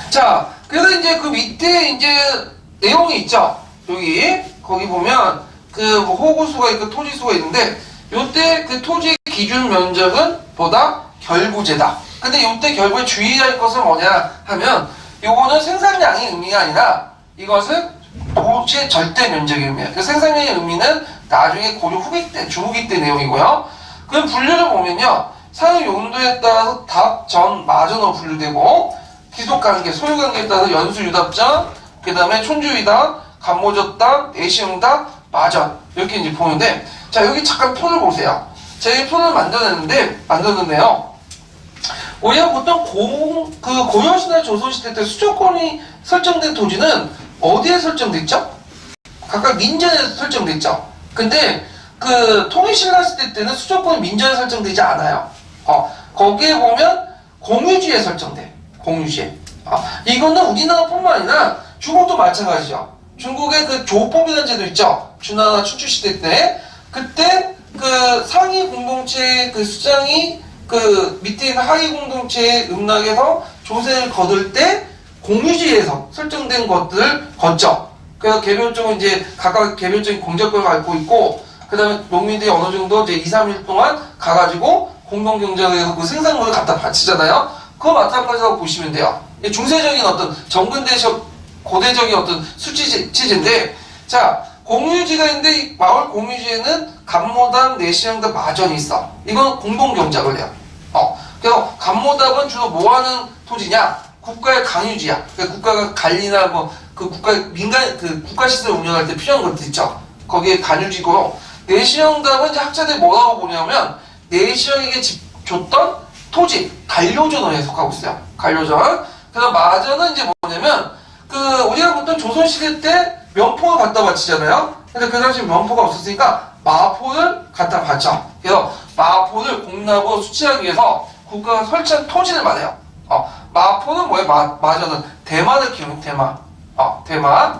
자, 그래서 이제 그 밑에 이제 내용이 있죠. 여기, 거기 보면 그뭐 호구수가 있고 토지수가 있는데, 요때 그 토지의 기준 면적은 보다 결부제다. 근데 요때 결부에 주의할 것은 뭐냐 하면, 요거는 생산량의 의미가 아니라 이것은 토지의 절대 면적의 의미예요. 그 생산량의 의미는 나중에 고려 후기 때, 중후기 때 내용이고요. 그 분류를 보면요, 사용 용도에 따라서 답, 전, 마전으로 분류되고, 기속관계, 소유관계에 따라서 연수 유답전, 그 다음에 촌주유답, 간모젓답, 내시응답, 마전 이렇게 이제 보는데, 자 여기 잠깐 폰을 보세요. 제가 이 폰을 만들었는데요. 우리가 보통 고려시대 조선시대 때 수조권이 설정된 토지는 어디에 설정돼 있죠? 각각 민전에 설정돼 있죠. 근데 그 통일신라 시대 때는 수조권이 민전에 설정되지 않아요. 거기에 보면 공유지에 설정돼. 공유지에. 이거는 우리나라뿐만 아니라 중국도 마찬가지죠. 중국의 그 조법이라는 제도 있죠. 준하나 춘추 시대 때 그때 그 상위 공동체 그 수장이 그 밑에 있는 하위 공동체의 음락에서 조세를 거둘 때 공유지에서 설정된 것들을 걷죠. 그래서 개별적으로 이제 각각 개별적인 공작권을 갖고 있고, 그 다음에 농민들이 어느 정도 이제 2, 3일 동안 가가지고 공동경작에서 그 생산물을 갖다 바치잖아요. 그거 마찬가지라고 보시면 돼요. 중세적인 어떤 정근대적 고대적인 어떤 수치제인데, 자 공유지가 있는데 이 마을 공유지에는 간모당, 내시형답, 마전이 있어. 이건 공동경작을 해요. 그래서 간모당은 주로 뭐하는 토지냐? 국가의 강유지야. 그러니까 국가가 관리나 뭐 그 국가 민간 그 국가 시설 운영할 때 필요한 것들 있죠. 거기에 간유지고, 내시형답은 이제 학자들이 뭐라고 보냐면 내시형에게 줬던 토지, 간료전에 속하고 있어요. 간료전. 그다음 마전은 이제 뭐냐면 그 우리가 보통 조선시대 때 면포를 갖다 바치잖아요. 근데 그 당시 면포가 없었으니까 마포를 갖다 바쳐. 그래서 마포를 공납으로 수치하기 위해서 국가가 설치한 토지를 말해요. 마포는 뭐예요? 마전은 대만을 기억해요. 대만.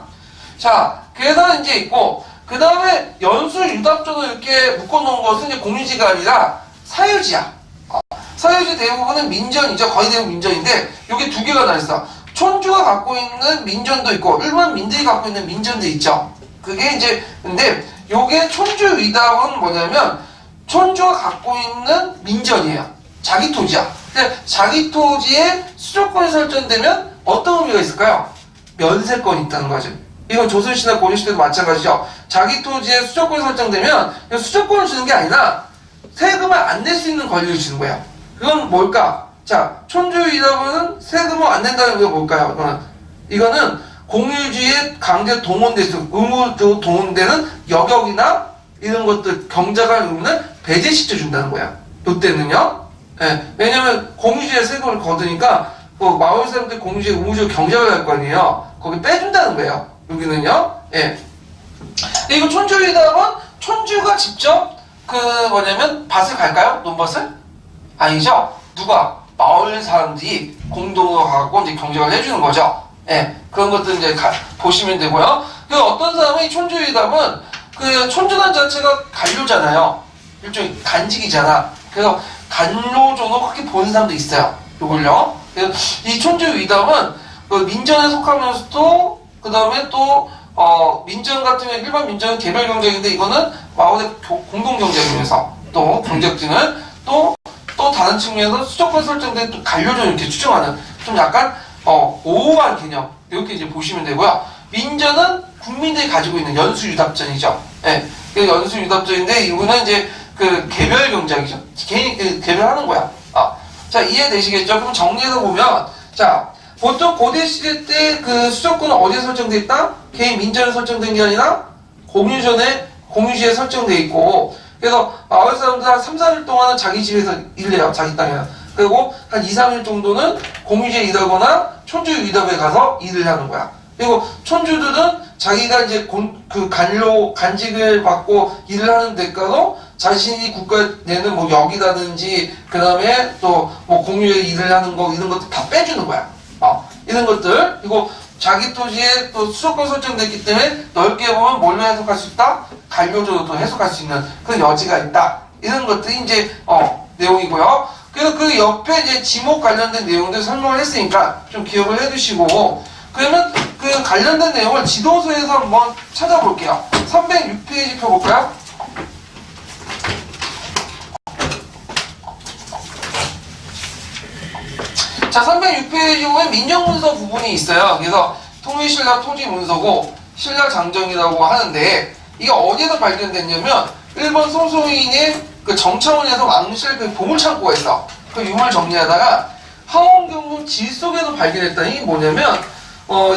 자, 그래서 이제 있고, 그 다음에 연수 유답전을 이렇게 묶어놓은 것은 이제 공유지가 아니라 사유지야. 사유지 대부분은 민전이죠. 거의 대부분 민전인데, 여기 두 개가 나 있어. 촌주가 갖고 있는 민전도 있고, 일반 민들이 갖고 있는 민전도 있죠. 그게 이제, 근데, 요게 촌주 위답은 뭐냐면, 촌주가 갖고 있는 민전이에요. 자기 토지야. 근데 자기 토지에 수조권이 설정되면 어떤 의미가 있을까요? 면세권이 있다는 거죠. 이건 조선시대나 고려시대도 마찬가지죠. 자기 토지에 수조권이 설정되면 수조권을 주는 게 아니라 세금을 안 낼 수 있는 권리를 주는 거예요. 그건 뭘까? 자, 촌주유답은 세금을 안 낸다는 게 뭘까요? 이거는 공유지에 강제 동원돼서 의무적으로 동원되는 여격이나 이런 것들 경작할 의무는 배제시켜 준다는 거야. 이때는요. 예, 왜냐면 공유지에 세금을 거두니까 뭐 마을 사람들 공유지에 의무적으로 경작을 할 거 아니에요. 거기 빼준다는 거예요. 여기는요. 예. 이거 촌주유답은 촌주가 직접 그 뭐냐면 밭을 갈까요? 논밭을? 아니죠. 누가? 마을 사람들이 공동으로 가고 이제 경작을 해주는 거죠. 예. 그런 것들 이제 보시면 되고요. 그 어떤 사람은 이 촌주유답은 그 촌주단 자체가 간료잖아요. 일종의 간직이잖아. 그래서 간료조로 그렇게 보는 사람도 있어요. 요걸요. 그래서 이 촌주유답은 그 민전에 속하면서도 그 다음에 또 민전 같은 경우 일반 민전은 개별 경작인데 이거는 마을의 공동 경작이면서 또 경작진을 또 다른 측면에서 수조권 설정된 또 간료전 이렇게 추정하는 좀 약간 오후한 개념 이렇게 이제 보시면 되고요. 민전은 국민들이 가지고 있는 연수유답전이죠. 예, 그 연수유답전인데 이거는 이제 그 개별 경작이죠. 개인이 개별하는 거야. 자, 이해되시겠죠? 그럼 정리해서 보면, 자, 보통 고대시대 때 그 수조권은 어디에 설정돼 있다? 개인 민전에 설정된 게 아니라 공유지에 설정돼 있고, 그래서 마을 사람들 한 3, 4일 동안은 자기 집에서 일해요. 자기 땅에서. 그리고 한 2, 3일 정도는 공유지에 일하거나 촌주 위답에 가서 일을 하는 거야. 그리고 촌주들은 자기가 이제 그 간직을 받고 일을 하는 대가로 자신이 국가에 내는 뭐 역이라든지 그 다음에 또 뭐 공유에 일을 하는 거 이런 것들 다 빼주는 거야. 이런 것들. 그리고 자기 토지에 또 수도권 설정됐기 때문에 넓게 보면 뭘로 해석할 수 있다? 관료적으로 해석할 수 있는 그런 여지가 있다. 이런 것들이 이제 내용이고요. 그래서 그 옆에 이제 지목 관련된 내용들 설명을 했으니까 좀 기억을 해두시고, 그러면 그 관련된 내용을 지도서에서 한번 찾아볼게요. 306페이지 펴볼까요? 자, 306페이지 보면 민정문서 부분이 있어요. 그래서 통일신라 토지문서고 신라 장정이라고 하는데, 이게 어디에서 발견됐냐면 1번 소소인의 그 정차원에서 왕실 그 보물창고가 있어. 그 유물 정리하다가 하원경무 질 속에서 발견했다. 이게 뭐냐면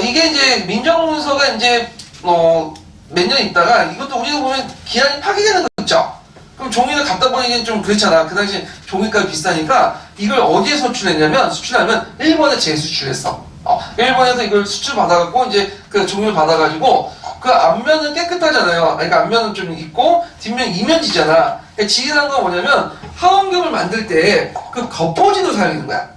이게 이제 민정문서가 이제 몇 년 있다가 이것도 우리가 보면 기한이 파기되는 거 있죠. 그럼 종이를 갖다 버리기는 좀 그렇잖아. 그 당시 종이값이 비싸니까 이걸 어디에 수출하면 일본에 재수출했어. 일본에서 이걸 수출받아갖고 이제 그 종이를 받아가지고 그 앞면은 깨끗하잖아요. 그러니까 앞면은 좀 있고 뒷면 이면지잖아. 지리라는 건 뭐냐면 하원경을 만들 때 그 겉보지도 사용하는 거야.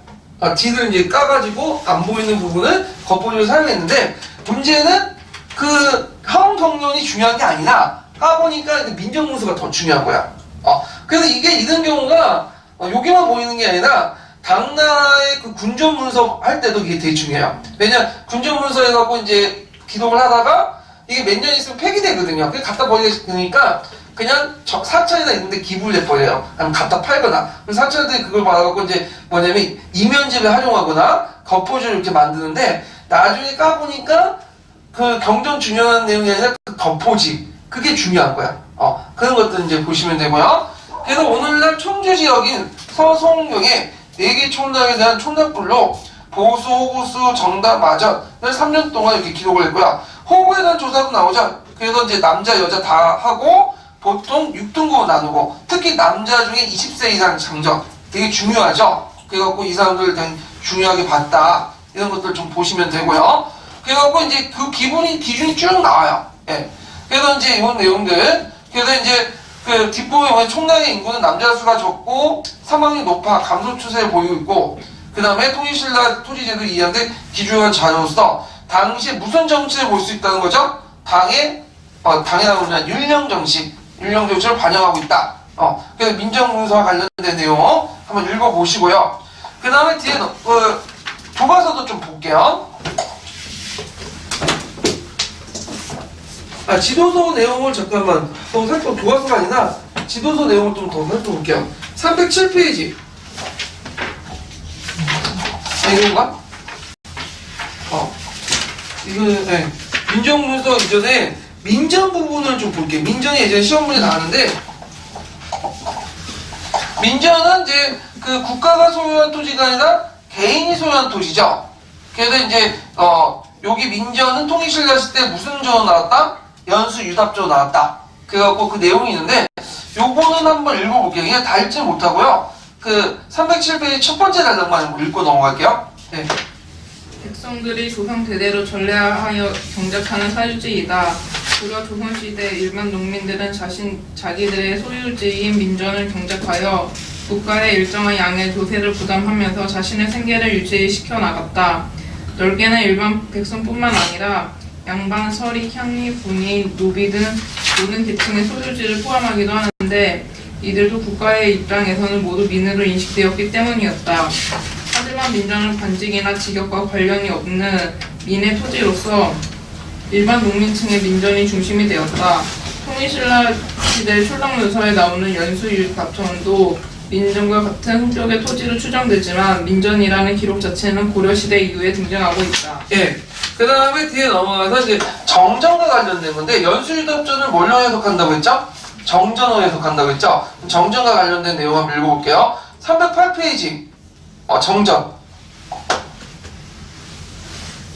뒤를 이제 까가지고 안 보이는 부분을 겉보지로 사용했는데, 문제는 그 하원 경련이 중요한 게 아니라 까보니까 민정문서가 더 중요한 거야. 그래서 이게 이런 경우가 여기만 보이는 게 아니라 당나라의 그 군전문서 할 때도 이게 되게 중요해요. 왜냐 군전문서 해갖고 이제 기록을 하다가 이게 몇 년 있으면 폐기되거든요. 그래서 갖다 버리니까 그냥 사찰이나 이런 데 기부를 해버려요. 아니면 갖다 팔거나. 그래서 사찰들이 그걸 받아갖고 이제 뭐냐면 이면집에 활용하거나 겉포지를 이렇게 만드는데, 나중에 까보니까 그 경전 중요한 내용이 아니라 그 겉포지. 그게 중요한 거야. 그런 것들 이제 보시면 되고요. 그래서 오늘날 청주 지역인 서송경에 4개 촌락에 대한 촌락불로 보수, 호구수, 정답, 마전을 3년 동안 이렇게 기록을 했고요. 호구에 대한 조사도 나오죠. 그래서 이제 남자, 여자 다 하고 보통 6등급으로 나누고, 특히 남자 중에 20세 이상 장정 되게 중요하죠. 그래갖고 이 사람들 되게 중요하게 봤다. 이런 것들 좀 보시면 되고요. 그래갖고 이제 그 기준이 쭉 나와요. 예. 그래서 이제 이런 내용들. 그래서 이제 그 뒷부분에 보면 총량의 인구는 남자 수가 적고 사망률이 높아 감소 추세를 보이고 있고, 그 다음에 통일신라 토지제도 이해하는데 기준한 자료로서 당시에 무슨 정치를 볼 수 있다는 거죠? 당에 나오는 율령정치를 반영하고 있다. 그래서 민정문서와 관련된 내용 한번 읽어보시고요. 그 다음에 뒤에 교과서도 좀 볼게요. 지도서 내용을 잠깐만 더 교과서가 아니라 지도서 내용을 좀 더 살펴볼게요. 307페이지. 이건가? 이거, 네. 민정문서 이전에 민전 부분을 좀 볼게요. 민전이 예전에 시험문에 나왔는데, 민전은 이제 그 국가가 소유한 토지가 아니라 개인이 소유한 토지죠. 그래서 이제, 여기 민전은 통일신라 시대 때 무슨 조로 나왔다? 연수 유답조로 나왔다. 그래갖고 그 내용이 있는데, 요거는 한번 읽어볼게요. 그냥 다 읽지 못하고요. 그 307페이지 첫 번째 단락만 읽고 넘어갈게요. 네.
백성들이 조상 대대로 전래하여 경작하는 사유지이다. 고려 조선시대 일반 농민들은 자기들의 소유지인 민전을 경작하여 국가의 일정한 양의 조세를 부담하면서 자신의 생계를 유지시켜 나갔다. 넓게는 일반 백성뿐만 아니라 양반, 서리, 향리, 군인, 노비 등 모든 계층의 소유지를 포함하기도 하는데, 이들도 국가의 입장에서는 모두 민으로 인식되었기 때문이었다. 하지만 민전은 관직이나 직역과 관련이 없는 민의 토지로서 일반 농민층의 민전이 중심이 되었다. 통일신라 시대 출렁문서에 나오는 연수유답천도 민전과 같은 성격의 토지로 추정되지만 민전이라는 기록 자체는 고려시대 이후에 등장하고 있다.
예. 그 다음에 뒤에 넘어가서 이제 정전과 관련된 건데, 연수유답전을 뭘로 해석한다고 했죠? 정전으로 해석한다고 했죠? 정전과 관련된 내용 한번 읽어볼게요. 308페이지. 정전.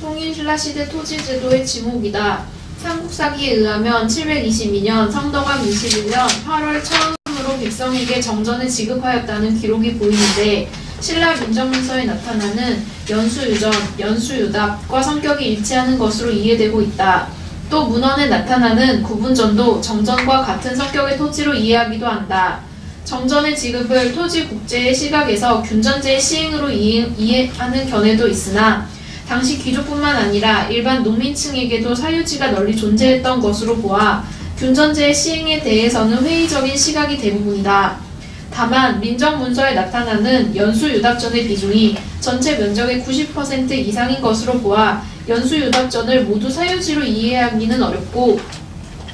통일신라 시대 토지제도의 지목이다. 삼국사기에 의하면 722년 성덕왕 21년 8월 처음으로 백성에게 정전을 지급하였다는 기록이 보이는데, 신라 민정문서에 나타나는 연수유전, 연수유답과 성격이 일치하는 것으로 이해되고 있다. 또 문헌에 나타나는 구분전도 정전과 같은 성격의 토지로 이해하기도 한다. 정전의 지급을 토지 국제의 시각에서 균전제의 시행으로 이해하는 견해도 있으나 당시 귀족뿐만 아니라 일반 농민층에게도 사유지가 널리 존재했던 것으로 보아 균전제의 시행에 대해서는 회의적인 시각이 대부분이다. 다만 민정문서에 나타나는 연수유답전의 비중이 전체 면적의 90% 이상인 것으로 보아 연수유답전을 모두 사유지로 이해하기는 어렵고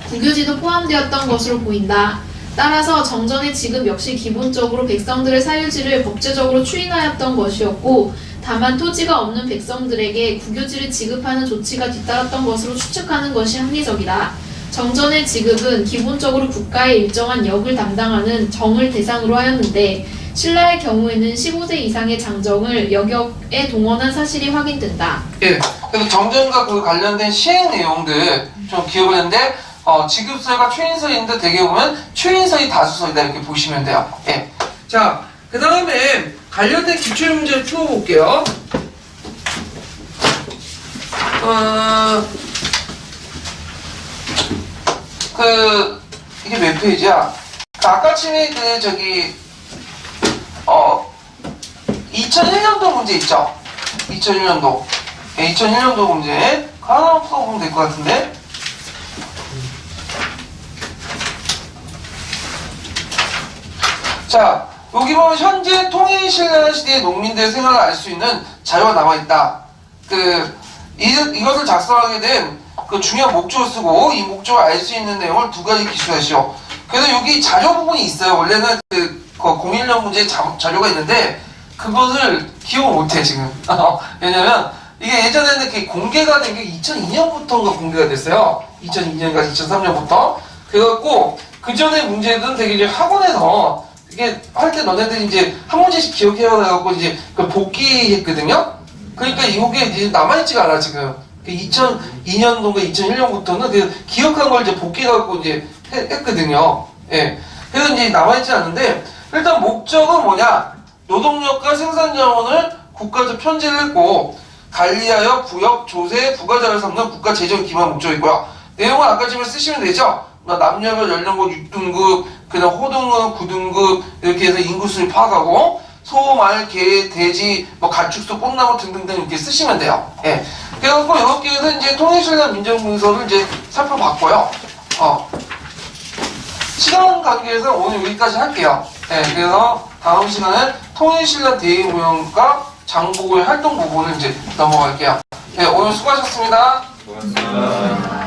국유지도 포함되었던 것으로 보인다. 따라서 정전의 지급 역시 기본적으로 백성들의 사유지를 법제적으로 추인하였던 것이었고 다만 토지가 없는 백성들에게 국유지를 지급하는 조치가 뒤따랐던 것으로 추측하는 것이 합리적이다. 정전의 지급은 기본적으로 국가의 일정한 역을 담당하는 정을 대상으로 하였는데 신라의 경우에는 15세 이상의 장정을 여격에 동원한 사실이 확인된다.
예, 그래서 정전과 그 관련된 시행 내용들 좀 기억을 했는데 지급서가 추인서인데 대개 보면 추인서의 다수서이다 이렇게 보시면 돼요. 예. 자, 그 다음에 관련된 기출 문제를 풀어볼게요. 이게 몇 페이지야? 아까 침이 2001년도 문제 있죠? 2001년도. 예, 2001년도 문제. 하나 풀어보면 될 것 같은데? 자, 여기 보면 현재 통일신라 시대의 농민들의 생활을 알 수 있는 자료가 나와있다. 이것을 작성하게 된 그 중요한 목적을 쓰고 이 목적을 알 수 있는 내용을 두 가지 기술하시오. 그래서 여기 자료 부분이 있어요. 원래는 그 01년 문제 자료가 있는데 그것을 기억을 못해 지금. 왜냐면 이게 예전에는 이렇게 공개가 된 게 2002년부터인가 공개가 됐어요. 2002년인가 2003년부터. 그래갖고 그 전에 문제는 되게 이제 학원에서 이게 할 때 너네들이 이제 한 문제씩 기억해와갖고 이제 그 복귀했거든요. 그러니까 이게 이제 남아있지가 않아 지금. 2002년도인가 2001년부터는 그 기억한 걸 이제 복귀해갖고 이제 했거든요. 예. 그래서 이제 남아있지 않은데 일단 목적은 뭐냐? 노동력과 생산 자원을 국가적 편제를 했고 관리하여 부역, 조세, 부가자를 삼는 국가 재정 기반 목적이고요. 내용은 아까 지금 쓰시면 되죠? 남녀별 연령고 6등급, 그다음 호등급, 9등급 이렇게 해서 인구수를 파악하고 소, 말, 개, 돼지, 가축수, 꽃나무 등등등 이렇게 쓰시면 돼요. 예. 그래갖고 이렇게 해서 이제 통일신라 민정문서를 이제 살펴봤고요. 시간 관계에서 오늘 여기까지 할게요. 예. 그래서 다음 시간에 통일신라 대의무용과 장보고의 활동 부분을 이제 넘어갈게요. 예. 오늘 수고하셨습니다.
고맙습니다.